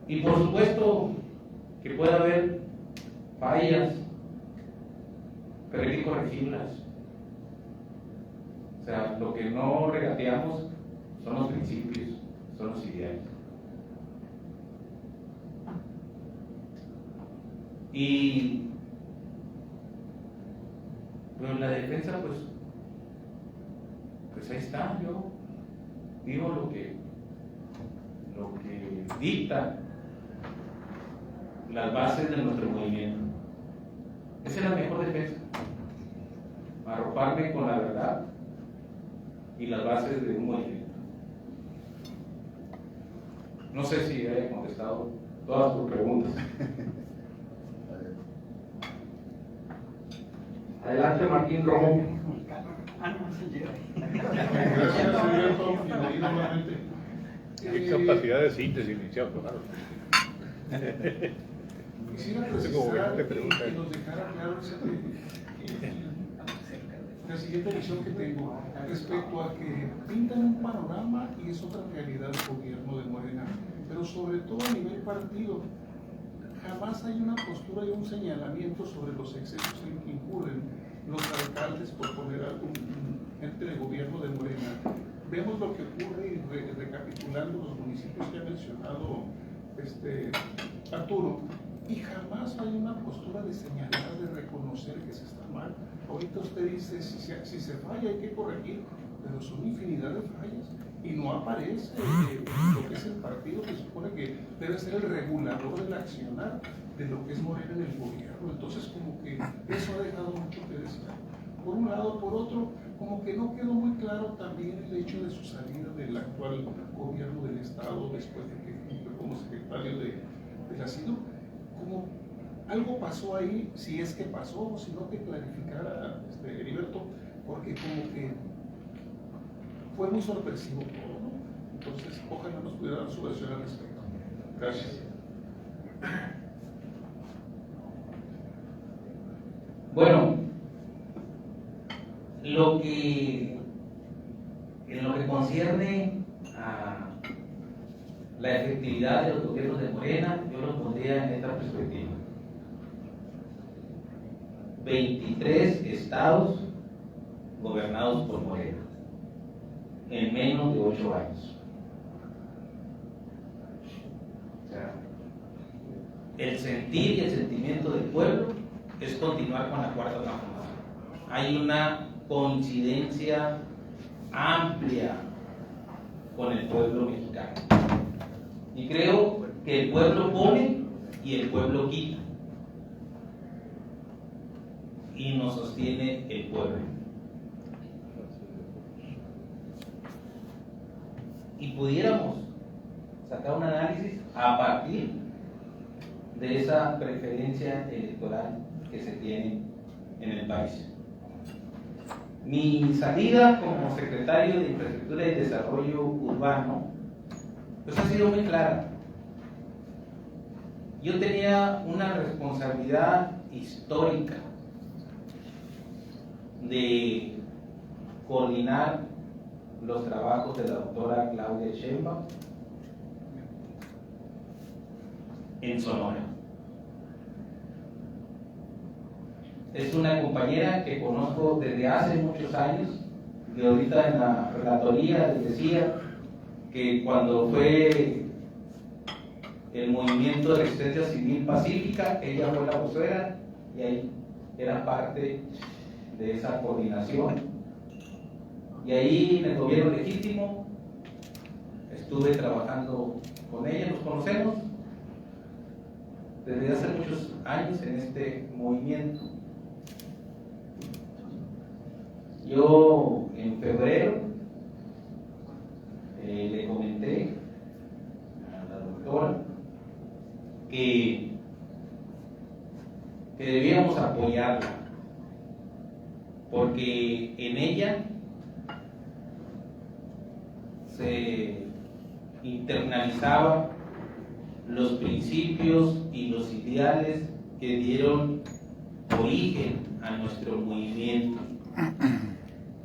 Y por supuesto que puede haber fallas, pero hay que corregirlas. O sea, lo que no regateamos son los principios, son los ideales. Y pero en la defensa, pues ahí está, yo digo lo que dicta las bases de nuestro movimiento. Esa es la mejor defensa, arroparme con la verdad y las bases de un movimiento. No sé si haya contestado todas tus preguntas. Adelante, Martín Romo. Qué capacidad de síntesis, licenciado, claro. Quisiera precisar que nos dejara claro la siguiente visión que tengo respecto a que pintan un panorama y es otra realidad del gobierno de Morena, pero sobre todo a nivel partido. Jamás hay una postura y un señalamiento sobre los excesos en que incurren los alcaldes, por poner algún ente de gobierno de Morena. Vemos lo que ocurre y recapitulando los municipios que ha mencionado Arturo, y jamás hay una postura de señalar, de reconocer que se está mal. Ahorita usted dice, si se falla hay que corregir, pero son infinidad de fallas y no aparece lo que es el partido que supone que debe ser el regulador del accionar de lo que es Morena en el gobierno. Entonces como que eso ha dejado mucho que desear. Por un lado, por otro, como que no quedó muy claro también el hecho de su salida del actual gobierno del estado después de que cumplió como secretario de la SIDO. Como algo pasó ahí, si es que pasó, o si no, que clarificara Heriberto, porque como que fue muy sorpresivo todo, ¿no? Entonces, ojalá nos pudiera dar su versión al respecto. Gracias. Bueno, en lo que concierne a la efectividad de los gobiernos de Morena, yo lo pondría en esta perspectiva. 23 estados gobernados por Morena en menos de 8 años. O sea, el sentir y el sentimiento del pueblo es continuar con la cuarta transformación. Hay una coincidencia amplia con el pueblo mexicano. Y creo que el pueblo pone y el pueblo quita. Y nos sostiene el pueblo. Y pudiéramos sacar un análisis a partir de esa preferencia electoral que se tiene en el país. Mi salida como secretario de Infraestructura y Desarrollo Urbano pues ha sido muy clara. Yo tenía una responsabilidad histórica de coordinar los trabajos de la doctora Claudia Sheinbaum en Sonora. Es una compañera que conozco desde hace muchos años, y ahorita en la relatoría les decía que cuando fue el movimiento de resistencia civil pacífica, ella fue la vocera y ahí era parte de esa coordinación. Y ahí en el gobierno legítimo estuve trabajando con ella, nos conocemos desde hace muchos años en este movimiento. Yo en febrero le comenté a la doctora que debíamos apoyarla porque en ella se internalizaba los principios y los ideales que dieron origen a nuestro movimiento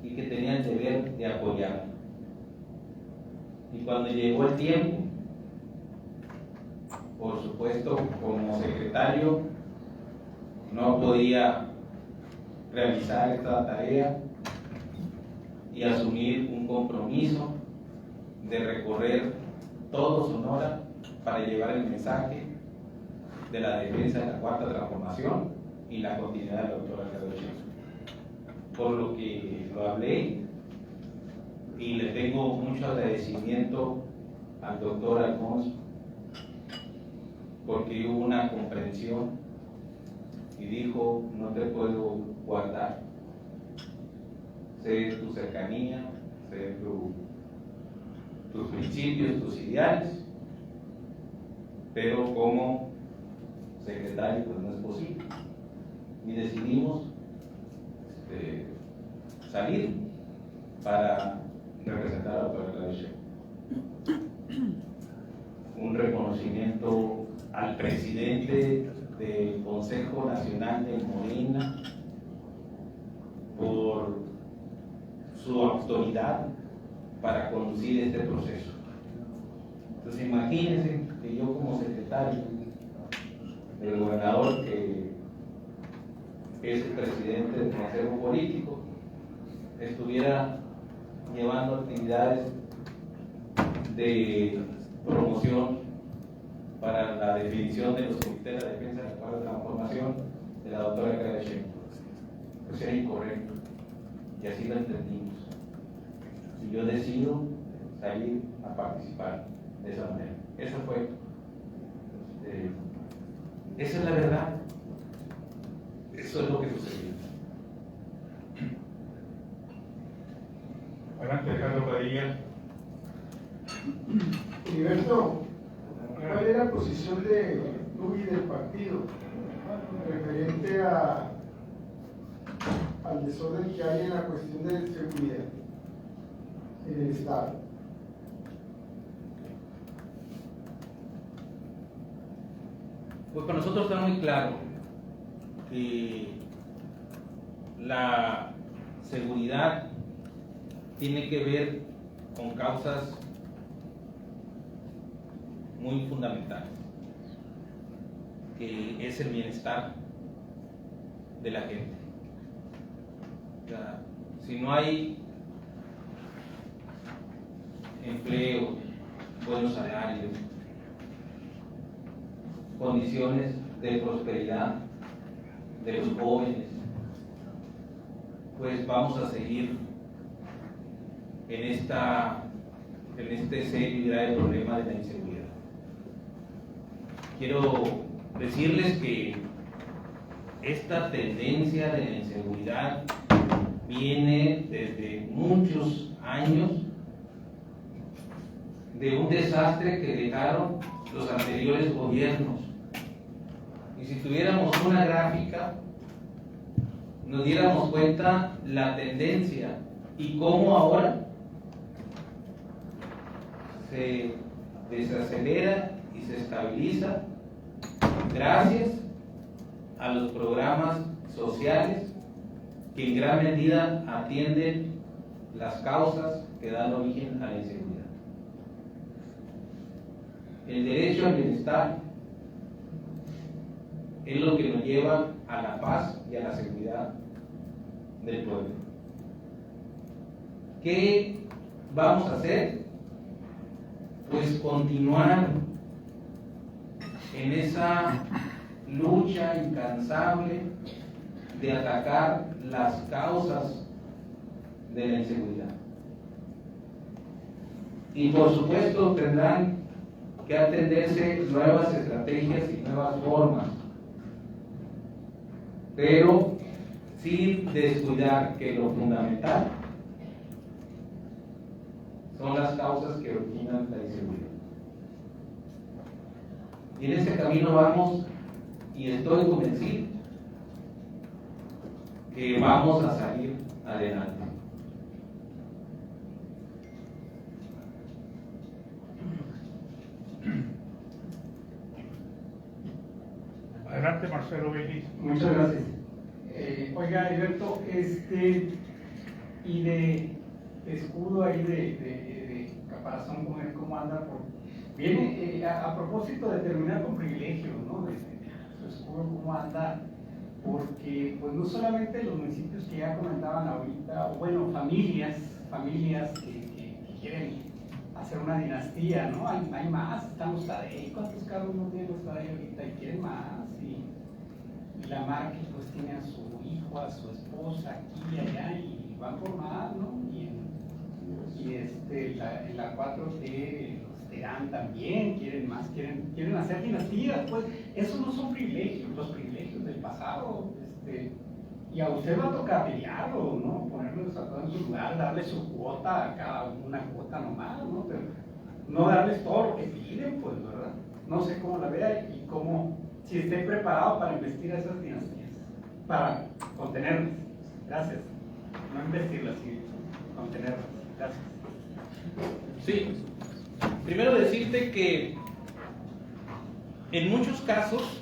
y que tenía el deber de apoyarlo. Y cuando llegó el tiempo, por supuesto, como secretario, no podía realizar esta tarea y asumir un compromiso de recorrer todo Sonora para llevar el mensaje de la defensa de la Cuarta Transformación y la continuidad de la doctora Claudia Sheinbaum. Por lo que lo hablé y le tengo mucho agradecimiento al doctor Alfonso, porque hubo una comprensión y dijo: no te puedo guardar, sé tu cercanía, sé tus principios, tus ideales, pero como secretario pues no es posible. Y decidimos salir para representar a la doctora Claudia Sheinbaum. Un reconocimiento al presidente del Consejo Nacional de Morena por su autoridad para conducir este proceso. Entonces imagínense que yo como secretario del gobernador, que es el presidente del Consejo Político, estuviera llevando actividades de promoción para la definición de los comités de la defensa de la Cuarta Transformación de la doctora Claudia Sheinbaum. Pues era incorrecto, y así lo entendimos. Y yo decido salir a participar de esa manera. Eso fue. Esa es la verdad. Eso es lo que sucedió. Adelante, Alejandro Padilla. Heriberto, ¿cuál es la posición de tú y del partido referente al desorden que hay en la cuestión de seguridad en el Estado? Pues para nosotros está muy claro que la seguridad tiene que ver con causas muy fundamentales, que es el bienestar de la gente. O sea, si no hay empleo, buenos salarios, condiciones de prosperidad de los jóvenes, pues vamos a seguir en este serio y grave problema de la inseguridad. Quiero decirles que esta tendencia de la inseguridad viene desde muchos años de un desastre que dejaron los anteriores gobiernos. Y si tuviéramos una gráfica, nos diéramos cuenta la tendencia y cómo ahora se desacelera y se estabiliza gracias a los programas sociales que en gran medida atienden las causas que dan origen a la inseguridad. El derecho al bienestar es lo que nos lleva a la paz y a la seguridad del pueblo. ¿Qué vamos a hacer? Pues continuar en esa lucha incansable de atacar las causas de la inseguridad. Y por supuesto tendrán que atenderse nuevas estrategias y nuevas formas, pero sin descuidar que lo fundamental son las causas que originan la inseguridad. Y en ese camino vamos, y estoy convencido que vamos a salir adelante. Adelante, Marcelo Belis. Muchas gracias. Oiga, Heriberto, y de escudo ahí de caparazón con él, ¿cómo anda? Viene a propósito de terminar con privilegios, ¿no? De su escudo, ¿cómo anda? Porque, pues, no solamente los municipios que ya comentaban ahorita, o bueno, familias que quieren hacer una dinastía, ¿no? Hay más, están los Tadei, ¿cuántos carros no tienen los Tadei ahorita? Y quieren más, y la Marque pues tiene a su hijo, a su esposa aquí y allá, y van por más, ¿no? En la 4T, los Terán también quieren más, quieren hacer dinastías, pues esos no son privilegios, los privilegios del pasado, y a usted va a tocar pelearlo, ¿no? Ponerlos a todos en su lugar, darle su cuota a cada una cuota nomás, ¿no? Pero no darles todo lo que piden, pues, ¿verdad? No sé cómo la vea y cómo, si esté preparado para investir a esas dinastías, para contenerlas. Gracias. No investirlas, sino contenerlas. Gracias. Sí, primero decirte que en muchos casos,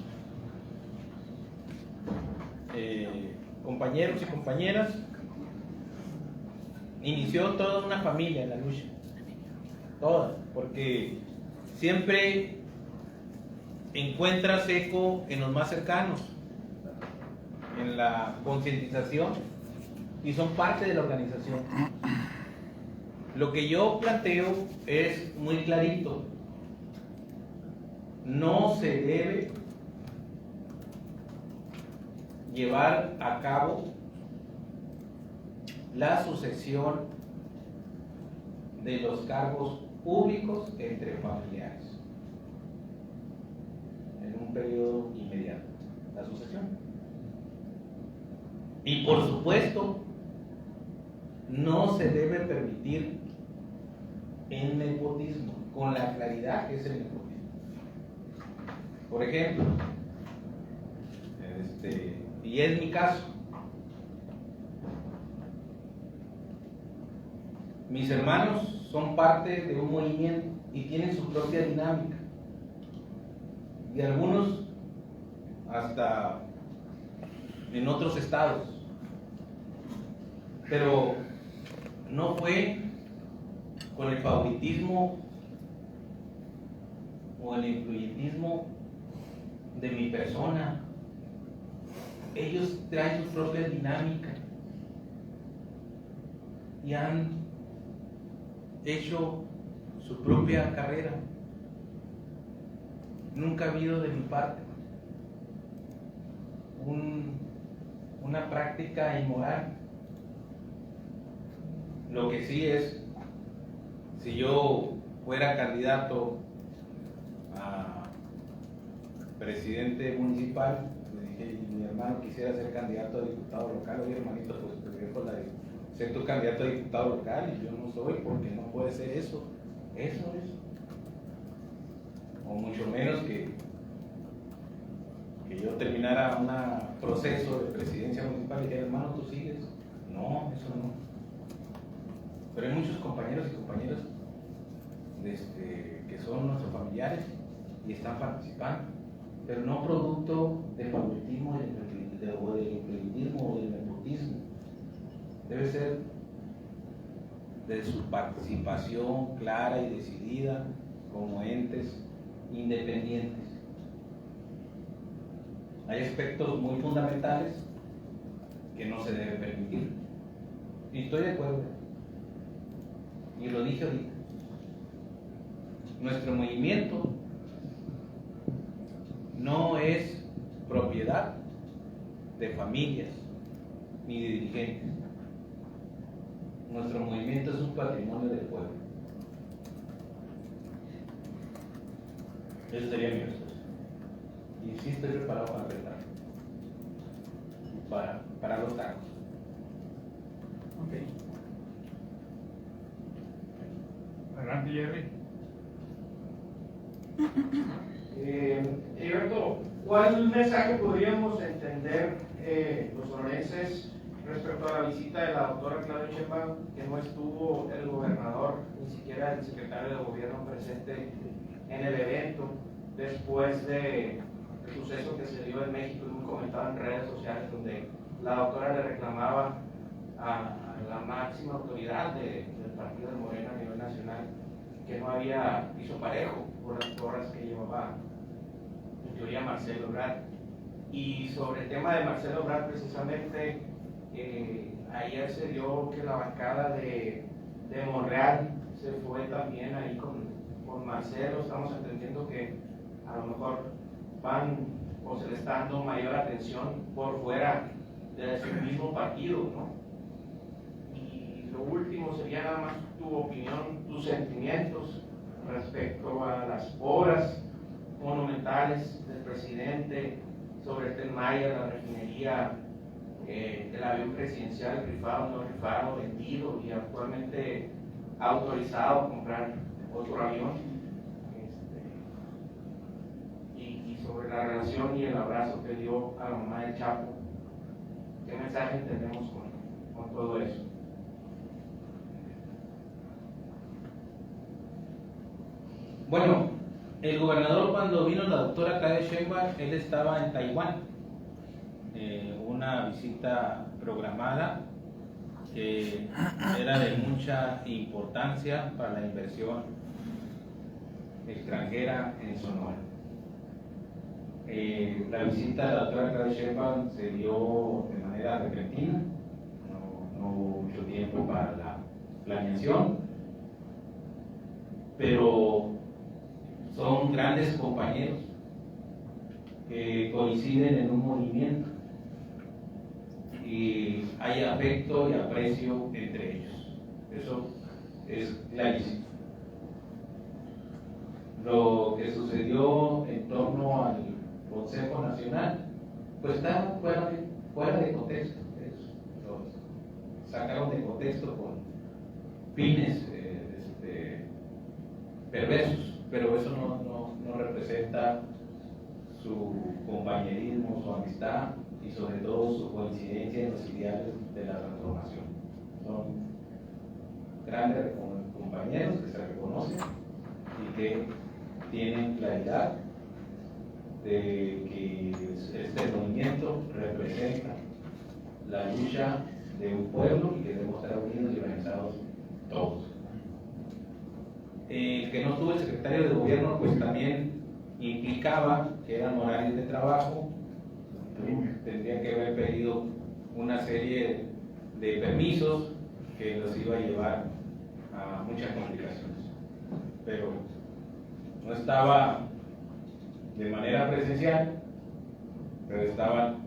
compañeros y compañeras, inició toda una familia en la lucha, toda, porque siempre encuentras eco en los más cercanos, en la concientización, y son parte de la organización. Lo que yo planteo es muy clarito: no se debe llevar a cabo la sucesión de los cargos públicos entre familiares en un periodo inmediato, la sucesión. Y por supuesto, no se debe permitir el nepotismo, con la claridad que es el nepotismo. Por ejemplo, y es mi caso, mis hermanos son parte de un movimiento y tienen su propia dinámica, y algunos hasta en otros estados, pero no fue con el favoritismo o el influyentismo de mi persona. Ellos traen su propia dinámica y han hecho su propia carrera. Nunca ha habido de mi parte una práctica inmoral. Lo que sí es, si yo fuera candidato a presidente municipal, le dije, y mi hermano quisiera ser candidato a diputado local, oye hermanito, pues prefiero ser tu candidato a diputado local, y yo no soy, porque no puede ser eso. Eso es. O mucho menos que yo terminara un proceso de presidencia municipal y dijera, hermano, tú sigues. No, eso no. Pero hay muchos compañeros y compañeras que son nuestros familiares y están participando, pero no producto del favoritismo, del influyentismo o del nepotismo. Debe ser de su participación clara y decidida como entes independientes. Hay aspectos muy fundamentales que no se deben permitir, y estoy de acuerdo, y lo dije ahorita. Nuestro movimiento no es propiedad de familias ni de dirigentes. Nuestro movimiento es un patrimonio del pueblo. Eso sería mi respuesta. Y sí estoy preparado para apretar, para los tacos. Okay. Adelante, Jerry. Heriberto, ¿cuál mensaje podríamos entender los sonorenses respecto a la visita de la doctora Claudia Sheinbaum, que no estuvo el gobernador, ni siquiera el secretario de gobierno presente en el evento, después del suceso que se dio en México, y muy comentado en redes sociales, donde la doctora le reclamaba a la máxima autoridad del partido de Morena a nivel nacional que no había piso parejo por las porras que llevaba en teoría Marcelo Ebrard. Y sobre el tema de Marcelo Ebrard, precisamente ayer se dio que la bancada de Monreal se fue también ahí con Marcelo. Estamos entendiendo que a lo mejor van o se le está dando mayor atención por fuera de su mismo partido, ¿no? Y lo último sería nada más tu opinión, tus sentimientos respecto a las obras monumentales del presidente sobre el Tren Maya, la refinería, el avión presidencial rifado, no rifado, vendido y actualmente autorizado a comprar otro avión. Y sobre la relación y el abrazo que dio a la mamá del Chapo. ¿Qué mensaje tenemos con todo eso? Bueno, el gobernador, cuando vino la doctora Claudia Sheinbaum, él estaba en Taiwán, una visita programada que era de mucha importancia para la inversión extranjera en Sonora. La visita de la doctora Claudia Sheinbaum se dio de manera repentina, no hubo mucho tiempo para la planeación, pero son grandes compañeros que coinciden en un movimiento y hay afecto y aprecio entre ellos. Eso es clarísimo. Lo que sucedió en torno al Consejo Nacional, pues está fuera de contexto. Lo sacaron de contexto con fines perversos, pero eso no representa su compañerismo, su amistad y sobre todo su coincidencia en los ideales de la transformación. Son grandes compañeros que se reconocen y que tienen claridad de que este movimiento representa la lucha de un pueblo y que debemos estar unidos y organizados todos. Que no tuvo el secretario de gobierno, pues también implicaba que eran horarios de trabajo, tendría que haber pedido una serie de permisos que los iba a llevar a muchas complicaciones, pero no estaba de manera presencial, pero estaban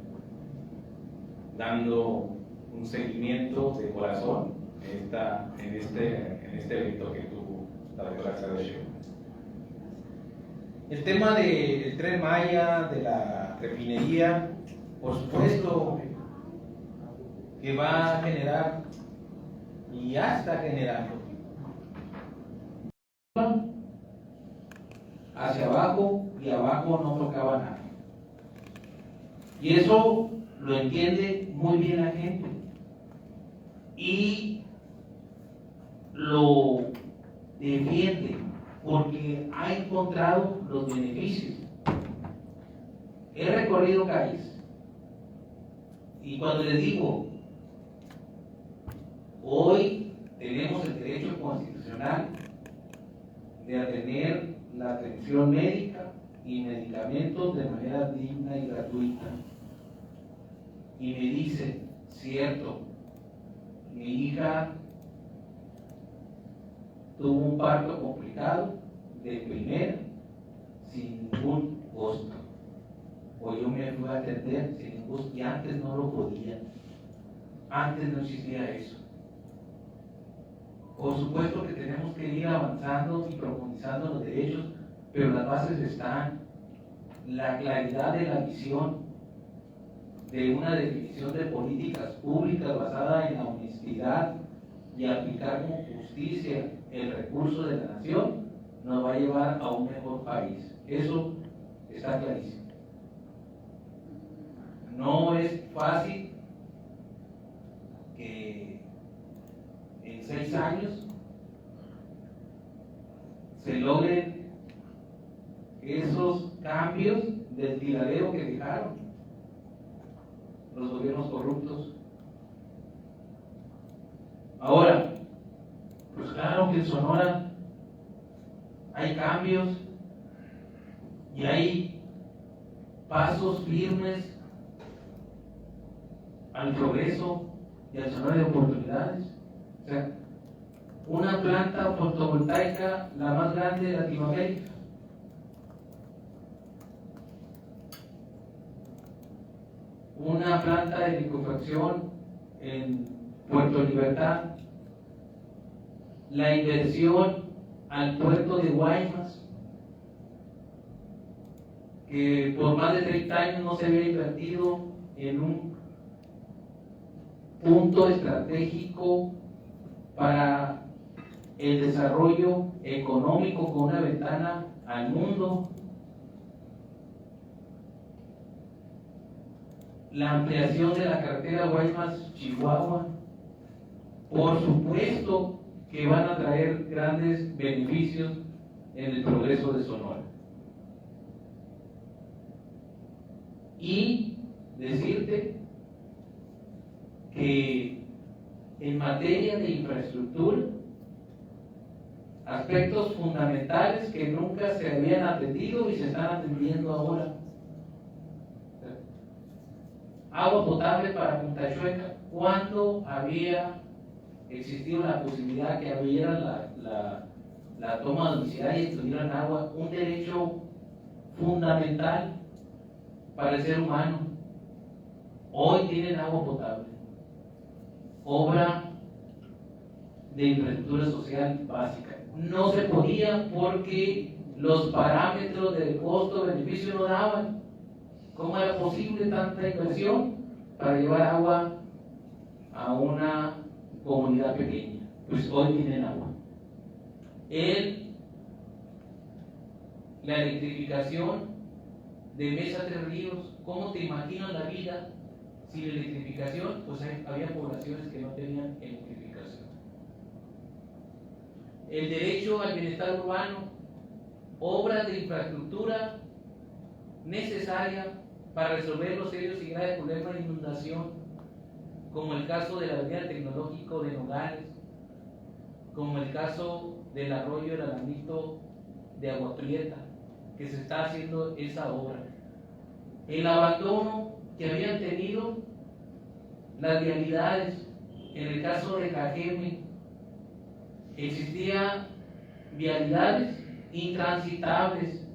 dando un seguimiento de corazón en este evento que tuvo la doctora Claudia Sheinbaum. El tema del Tren Maya, de la refinería, por supuesto que va a generar y ya está generando hacia abajo, y abajo no tocaba nada. Y eso lo entiende muy bien la gente y lo defiende porque ha encontrado los beneficios. He recorrido calles y cuando les digo, hoy tenemos el derecho constitucional de tener la atención médica y medicamentos de manera digna y gratuita. Y me dicen, cierto, mi hija tuvo un parto complicado de primera, sin ningún costo. O yo me fui a atender sin ningún costo, y antes no lo podía. Antes no existía eso. Por supuesto que tenemos que ir avanzando y profundizando los derechos, pero las bases están. La claridad de la visión de una definición de políticas públicas basada en la honestidad y aplicar con justicia el recurso de la nación nos va a llevar a un mejor país. Eso está clarísimo. No es fácil 6 años se logren esos cambios del tiradero que dejaron los gobiernos corruptos. Ahora, pues claro que en Sonora hay cambios y hay pasos firmes al progreso y al Sonora de oportunidades. O sea, una planta fotovoltaica la más grande de Latinoamérica. Una planta de licuefacción en Puerto Libertad. La inversión al puerto de Guaymas, que por más de 30 años no se había invertido en un punto estratégico para el desarrollo económico con una ventana al mundo. La ampliación de la carretera Guaymas-Chihuahua, por supuesto que van a traer grandes beneficios en el progreso de Sonora. Y decirte que en materia de infraestructura, aspectos fundamentales que nunca se habían atendido y se están atendiendo ahora. Agua potable para Punta Chueca. ¿Cuándo había existido la posibilidad que abrieran la toma domiciliaria y tuvieran agua? Un derecho fundamental para el ser humano. Hoy tienen agua potable. Obra de infraestructura social básica. No se podía porque los parámetros del costo-beneficio no daban. ¿Cómo era posible tanta inversión para llevar agua a una comunidad pequeña? Pues hoy tienen agua. La electrificación de Mesa Tres Ríos, ¿cómo te imaginas la vida sin electrificación? Pues había poblaciones que no tenían electrificación. El derecho al bienestar urbano, obras de infraestructura necesaria para resolver los serios y graves problemas de inundación, como el caso de la avenida Tecnológico de Nogales, como el caso del arroyo del Alamito de Agua Prieta, que se está haciendo esa obra. El abandono que habían tenido las vialidades, en el caso de Cajeme, existían vialidades intransitables,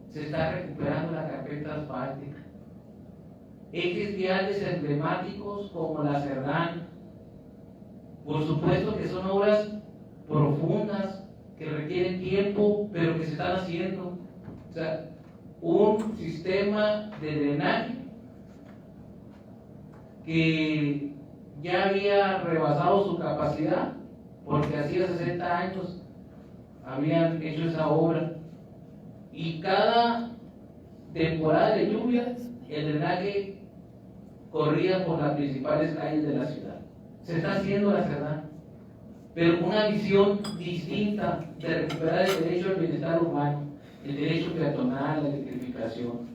se está recuperando la carpeta asfáltica. Ejes viales emblemáticos como la Cerdán, por supuesto que son obras profundas que requieren tiempo, pero que se están haciendo. O sea, un sistema de drenaje que ya había rebasado su capacidad, porque hacía 60 años habían hecho esa obra, y cada temporada de lluvias el drenaje corría por las principales calles de la ciudad. Se está haciendo la ciudad, pero con una visión distinta de recuperar el derecho al bienestar humano, el derecho peatonal, la electrificación.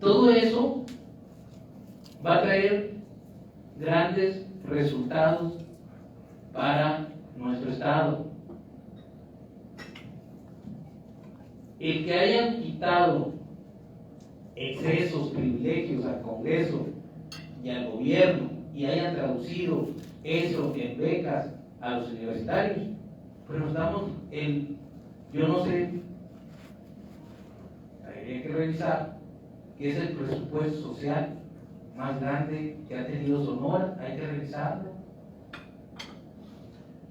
Todo eso va a traer grandes resultados para nuestro Estado. El que hayan quitado excesos, privilegios al Congreso y al gobierno y hayan traducido eso en becas a los universitarios, pues nos damos yo no sé, hay que revisar que es el presupuesto social más grande que ha tenido Sonora, hay que revisarlo.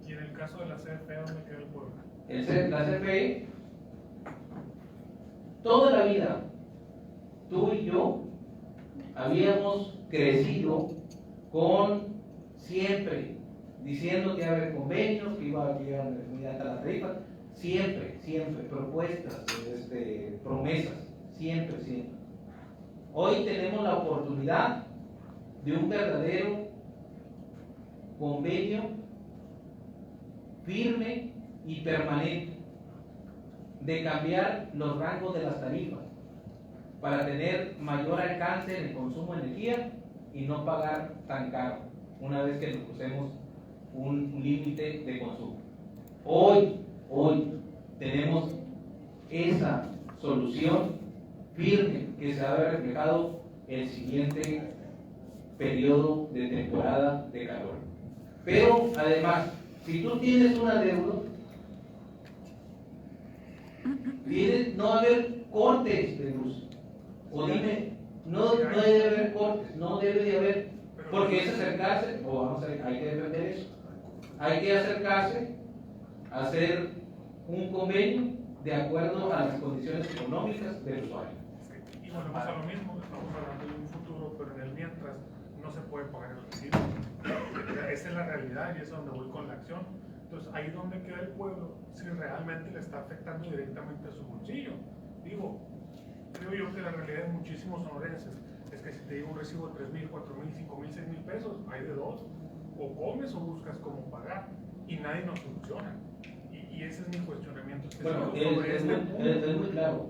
Y en el caso de la CFE, ¿dónde queda el pueblo? La CFE, toda la vida, tú y yo habíamos crecido con siempre diciendo que iba a haber convenios, que iba a haber hasta la tarifa, siempre, propuestas, promesas, siempre. Hoy tenemos la oportunidad de un verdadero convenio firme y permanente de cambiar los rangos de las tarifas para tener mayor alcance en el consumo de energía y no pagar tan caro una vez que nos pusemos un límite de consumo. Hoy tenemos esa solución firme que se va a ver reflejado el siguiente periodo de temporada de calor. Pero además, si tú tienes una deuda, no va a haber cortes de luz. O dime, no debe haber cortes, no debe de haber, porque es acercarse, o vamos a ver, hay que defender eso. Hay que acercarse a hacer un convenio de acuerdo a las condiciones económicas del usuario. Y volvemos a lo mismo, estamos hablando de un futuro, pero en el mientras no se puede pagar el recibo. Esa es la realidad y es donde voy con la acción. Entonces, ahí donde queda el pueblo, si realmente le está afectando directamente a su bolsillo. Digo, creo yo que la realidad de muchísimos sonorenses es que si te llega un recibo de 3,000, 4,000, 5,000, 6,000 pesos, hay de dos: o comes o buscas cómo pagar, y nadie nos soluciona. Y ese es mi cuestionamiento. Bueno, es muy claro.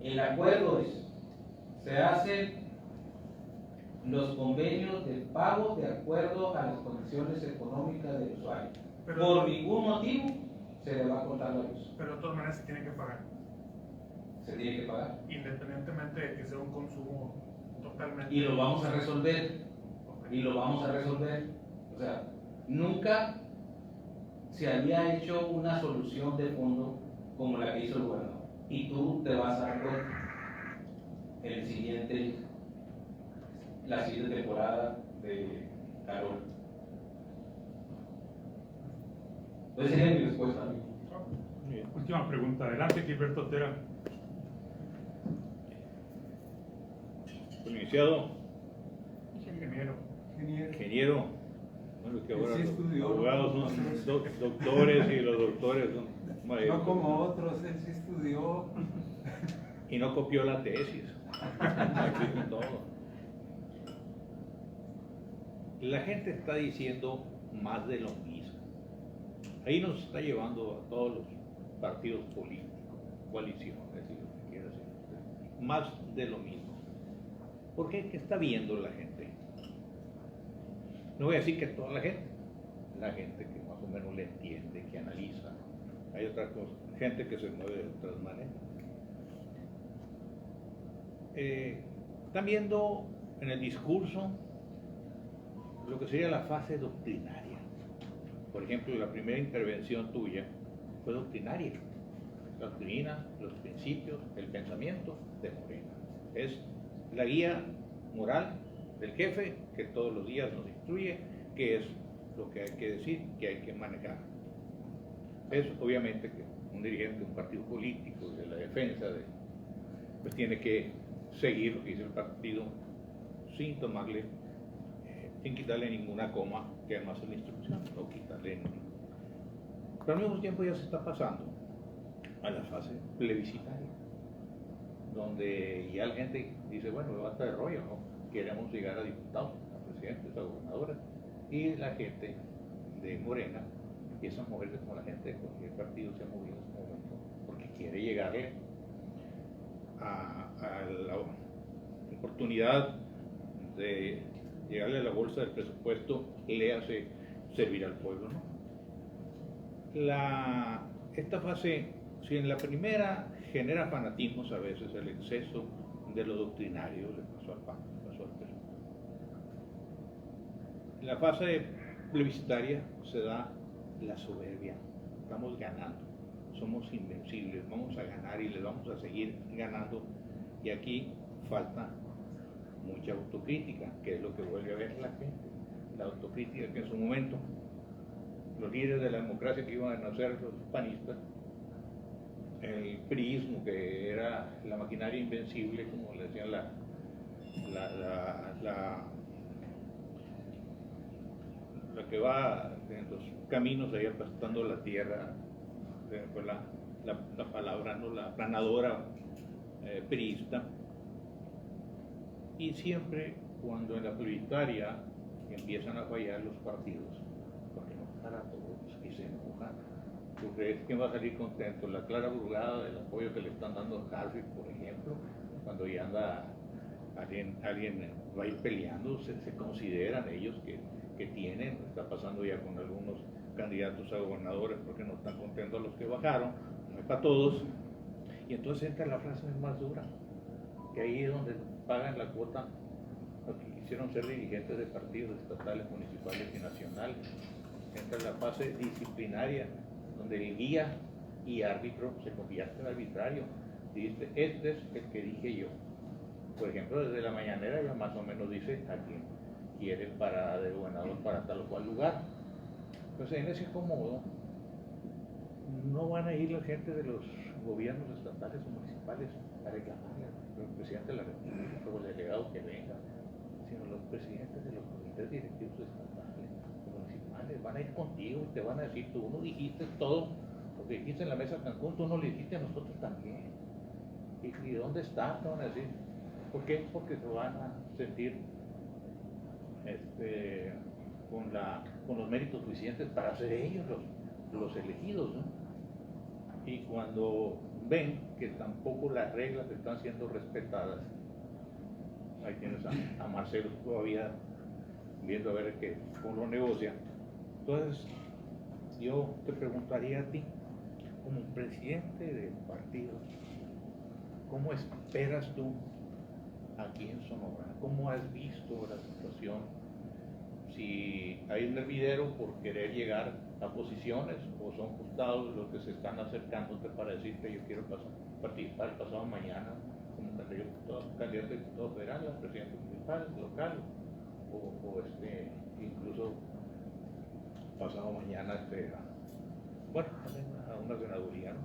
El acuerdo se hacen los convenios de pago de acuerdo a las condiciones económicas del usuario. Pero, por ningún motivo se le va a cortar la luz. Pero de todas maneras se tiene que pagar. Se tiene que pagar. Independientemente de que sea un consumo totalmente... Y lo vamos a resolver. Y lo vamos a resolver. O sea, nunca se había hecho una solución de fondo como la que hizo el gobernador. Y tú te vas a dar cuenta en la siguiente temporada de calor. Entonces sería mi respuesta, amigo. Última pregunta. Adelante, Gilberto Otera. Iniciado. Ingeniero. Bueno, que ahora Sí los estudió, abogados son doctores y los doctores son maestros. No como otros, él sí estudió. Y no copió la tesis. Aquí con todo. La gente está diciendo más de lo mismo. Ahí nos está llevando a todos los partidos políticos, coaliciones, y lo que quiera decir. Más de lo mismo. ¿Por qué? ¿Qué está viendo la gente? No voy a decir que toda la gente que más o menos le entiende, que analiza. Hay otra cosa, gente que se mueve de otras maneras. Están viendo en el discurso lo que sería la fase doctrinaria. Por ejemplo, la primera intervención tuya fue doctrinaria. La doctrina, los principios, el pensamiento de Morena. Es la guía moral del jefe que todos los días nos instruye qué es lo que hay que decir, que hay que manejar. Es obviamente que un dirigente de un partido político de la defensa pues tiene que seguir lo que dice el partido sin tomarle, sin quitarle ninguna coma, que además es la instrucción, no quitarle ninguna. Pero al mismo tiempo ya se está pasando a la fase plebiscitaria, donde ya la gente dice, bueno, basta de rollo, ¿no? Queremos llegar a diputados, a presidentes, a gobernadores, y la gente de Morena empieza a moverse como la gente de cualquier partido se ha movido en este momento, porque quiere llegarle a la oportunidad de llegarle a la bolsa del presupuesto, le hace servir al pueblo, ¿no? Esta fase, si en la primera genera fanatismos a veces, el exceso de lo doctrinario le pasó al PAN, le pasó al PRI. En la fase plebiscitaria se da la soberbia. Estamos ganando, somos invencibles, vamos a ganar y les vamos a seguir ganando. Y aquí falta mucha autocrítica, que es lo que vuelve a ver la gente. La autocrítica que en su momento los líderes de la democracia que iban a nacer los panistas, el priismo, que era la maquinaria invencible, como le decían la que va en los caminos ahí aplastando la tierra, fue la palabra, ¿no? La planadora priista. Y siempre cuando en la plebiscitaria empiezan a fallar los partidos, porque para todos y se enojan. ¿Tú crees que va a salir contento? La Clara Brugada del apoyo que le están dando a Harfield, por ejemplo, cuando ya anda alguien va a ir peleando, se consideran ellos que tienen, está pasando ya con algunos candidatos a gobernadores porque no están contentos los que bajaron, no es para todos, y entonces entra la frase más dura, que ahí es donde pagan la cuota los que quisieron ser dirigentes de partidos estatales, municipales y nacionales. Entra la fase disciplinaria, donde el guía y árbitro se convierte en arbitrario. Dice, este es el que dije yo. Por ejemplo, desde la mañanera ya más o menos dice a quién quiere para de gobernador para tal o cual lugar. Entonces, en ese acomodo no van a ir la gente de los gobiernos estatales o municipales a reclamarle al presidente de la República o el delegado que venga, sino los presidentes de los comités directivos estatales o municipales van a ir contigo y te van a decir, tú no dijiste todo lo que dijiste en la mesa de Cancún, tú no lo dijiste a nosotros también. ¿Y dónde está? Te van a decir. ¿Por qué? Porque se van a sentir con los méritos suficientes para ser ellos los elegidos, ¿no? Y cuando ven que tampoco las reglas están siendo respetadas, ahí tienes a Marcelo todavía viendo a ver cómo lo negocia. Entonces, yo te preguntaría a ti, como presidente del partido, ¿cómo esperas tú aquí en Sonora? ¿Cómo has visto la situación? Si hay un hervidero por querer llegar a posiciones o son justados los que se están acercándote para decirte yo quiero participar pasado mañana como candidato a diputado federal, a presidente municipal, local o incluso pasado mañana a una senaduría, ¿no?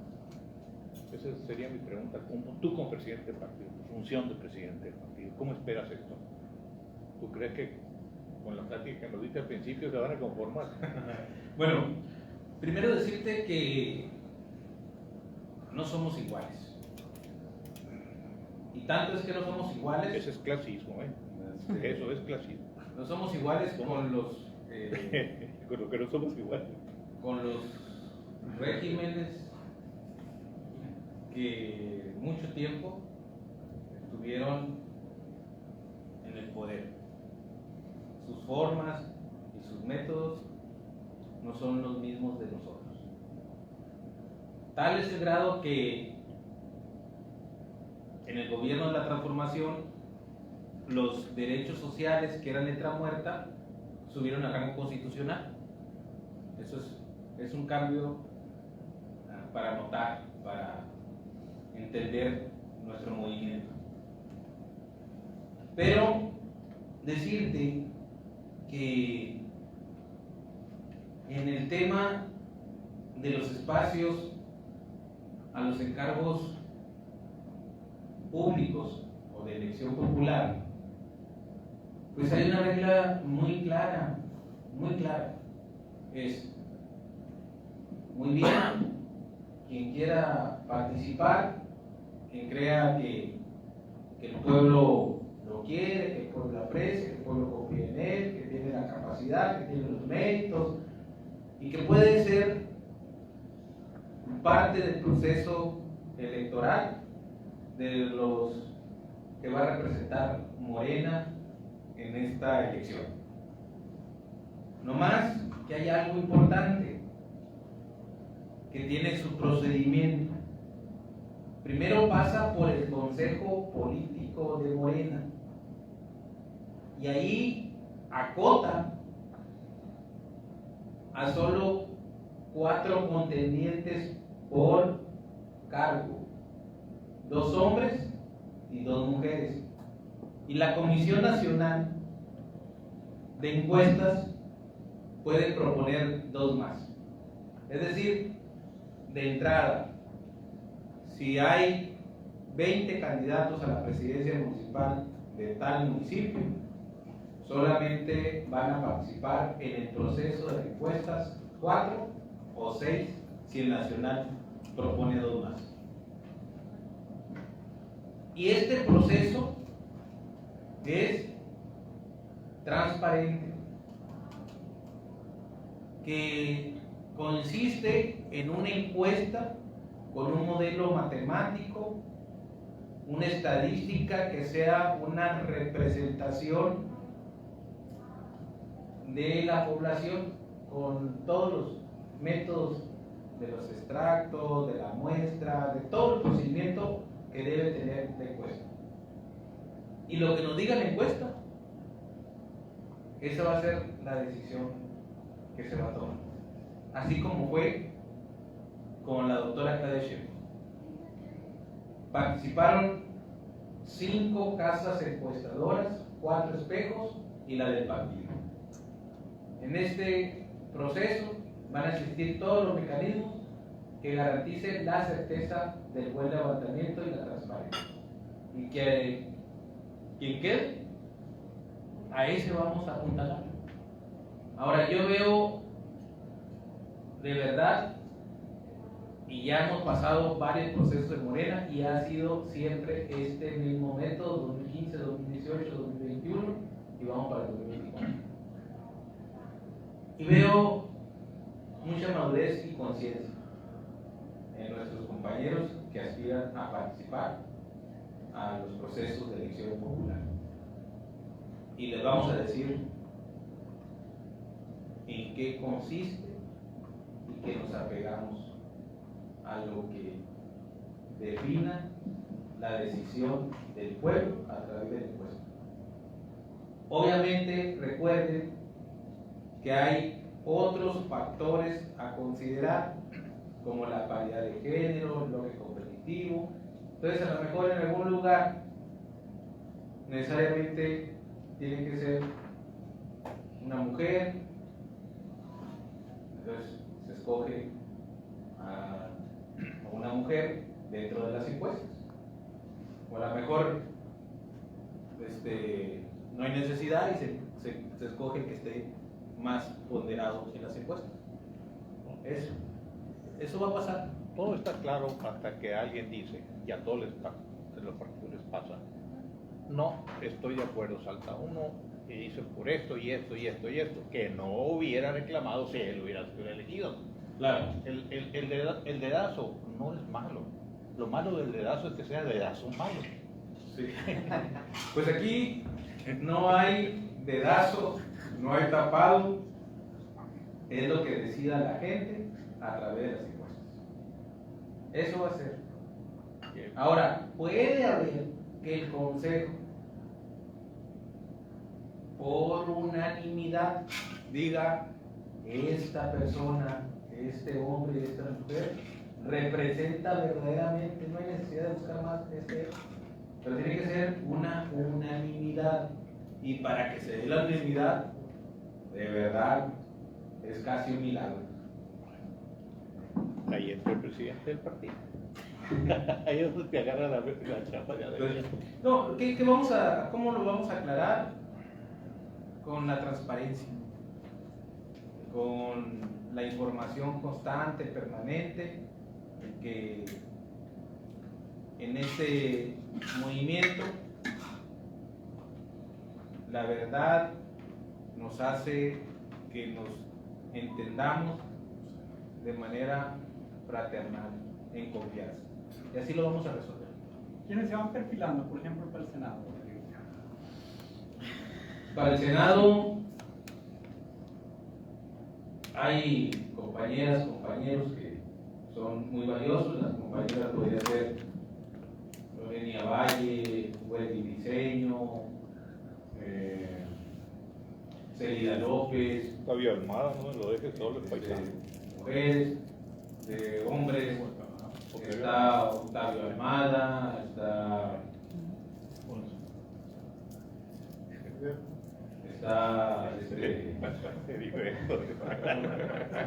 Esa sería mi pregunta. Tú como presidente del partido, función de presidente del partido, ¿cómo esperas esto? ¿Tú crees que con la plática que nos diste al principio se van a conformar? Bueno, primero decirte que no somos iguales. Y tanto es que no somos iguales. Ese es clasismo, ¿eh? Eso es clasismo. No somos iguales con los. Con lo que no somos iguales. Con los regímenes que mucho tiempo estuvieron en el poder. Sus formas y sus métodos no son los mismos de nosotros. Tal es el grado que en el gobierno de la transformación los derechos sociales que eran letra muerta subieron a rango constitucional. Eso es un cambio para notar, para entender nuestro movimiento. Pero decirte que en el tema de los espacios a los encargos públicos o de elección popular, pues hay una regla muy clara, es muy bien, quien quiera participar, quien crea que el pueblo lo quiere, que el pueblo lo aprecia, que el pueblo confía en él, que tiene la capacidad, que tiene los méritos y que puede ser parte del proceso electoral de los que va a representar Morena en esta elección. No más que hay algo importante que tiene su procedimiento. Primero pasa por el Consejo Político de Morena y ahí acota a solo 4 contendientes por cargo, 2 hombres y 2 mujeres. Y la Comisión Nacional de Encuestas puede proponer 2 más. Es decir, de entrada, si hay 20 candidatos a la presidencia municipal de tal municipio, solamente van a participar en el proceso de encuestas 4 o 6 si el nacional propone 2 más. Y este proceso es transparente. que consiste en una encuesta con un modelo matemático, una estadística que sea una representación de la población con todos los métodos de los extractos, de la muestra, de todo el procedimiento que debe tener la encuesta. Y lo que nos diga la encuesta, esa va a ser la decisión que se va a tomar. Así como fue con la doctora Claudia Sheinbaum. Participaron 5 casas encuestadoras, 4 espejos y la del partido. En este proceso van a existir todos los mecanismos que garanticen la certeza del buen levantamiento y la transparencia. Y que quien quede, a ese vamos a apuntalar. Ahora, yo veo de verdad, y ya hemos pasado varios procesos de Morena, y ha sido siempre este mismo método, 2015, 2018, 2021, y vamos para el 2024. Y veo mucha madurez y conciencia en nuestros compañeros que aspiran a participar a los procesos de elección popular. Y les vamos a decir en qué consiste y que nos apegamos a lo que defina la decisión del pueblo a través del impuesto. Obviamente, recuerden que hay otros factores a considerar, como la paridad de género, el bloque competitivo. Entonces, a lo mejor en algún lugar necesariamente tiene que ser una mujer, entonces se escoge a una mujer dentro de las encuestas. O a lo mejor no hay necesidad y se escoge el que esté más ponderado en las encuestas. Eso va a pasar. Todo está claro hasta que alguien dice, y a todos los partidos les pasa, no estoy de acuerdo, salta uno y dice por esto y esto y esto y esto, que no hubiera reclamado si él hubiera sido elegido. Claro. El dedazo no es malo. Lo malo del dedazo es que sea dedazo malo. Sí. Pues aquí no hay dedazo, no hay tapado, es lo que decida la gente a través de las encuestas. Eso va a ser. Ahora, puede haber que el Consejo, por unanimidad, diga: esta persona, este hombre, esta mujer representa verdaderamente, no hay necesidad de buscar más, pero tiene que ser una unanimidad. Y para que se dé la unanimidad, de verdad, es casi un milagro. Ahí entra el presidente del partido. Ahí es donde te agarra la chapa. No, ¿cómo lo vamos a aclarar? Con la transparencia, con la información constante, permanente, que en ese movimiento la verdad nos hace que nos entendamos de manera fraternal, en confianza. Y así lo vamos a resolver. ¿Quiénes se van perfilando, por ejemplo, para el Senado? Para el Senado hay compañeras, compañeros que son muy valiosos. Las compañeras podrían ser Lorena Valle, Wendy Diseño, Celida López, Octavio Almada, no me lo dejes solo el paisano. Mujeres, hombres, está Octavio Almada, está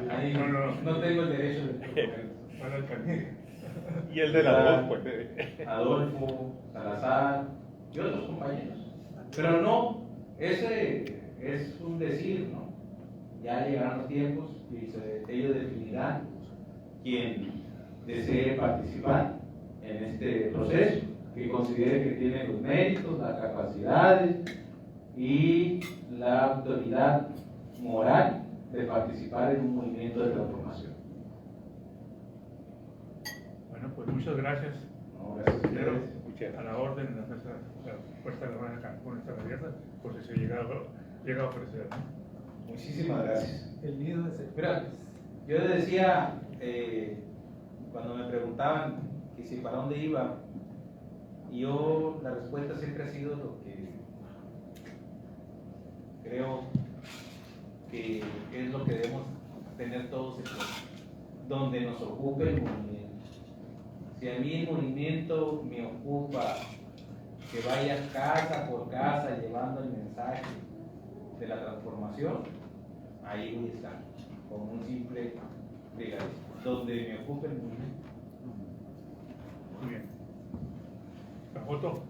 ahí no tengo el derecho de y el de la voz, pues. Adolfo, Salazar y otros compañeros. Pero no, ese es un decir, ¿no? Ya llegarán los tiempos y ellos definirán quién desee participar en este proceso, que considere que tiene los méritos, las capacidades y la autoridad moral de participar en un movimiento de transformación. Bueno, pues muchas gracias. No, gracias a Primero, ustedes. a la orden de la mesa, la puerta de la Habana Cancún está abierta, por si se llega a ofrecer. ¿No? Muchísimas gracias. El nido de Mira, yo decía, cuando me preguntaban que si para dónde iba, y yo la respuesta siempre ha sido lo que creo que es lo que debemos tener todos en cuenta, donde nos ocupe el movimiento. Si a mí el movimiento me ocupa que vaya casa por casa llevando el mensaje de la transformación, ahí voy a estar, como un simple brigadista, donde me ocupe el movimiento. Muy bien. ¿La foto?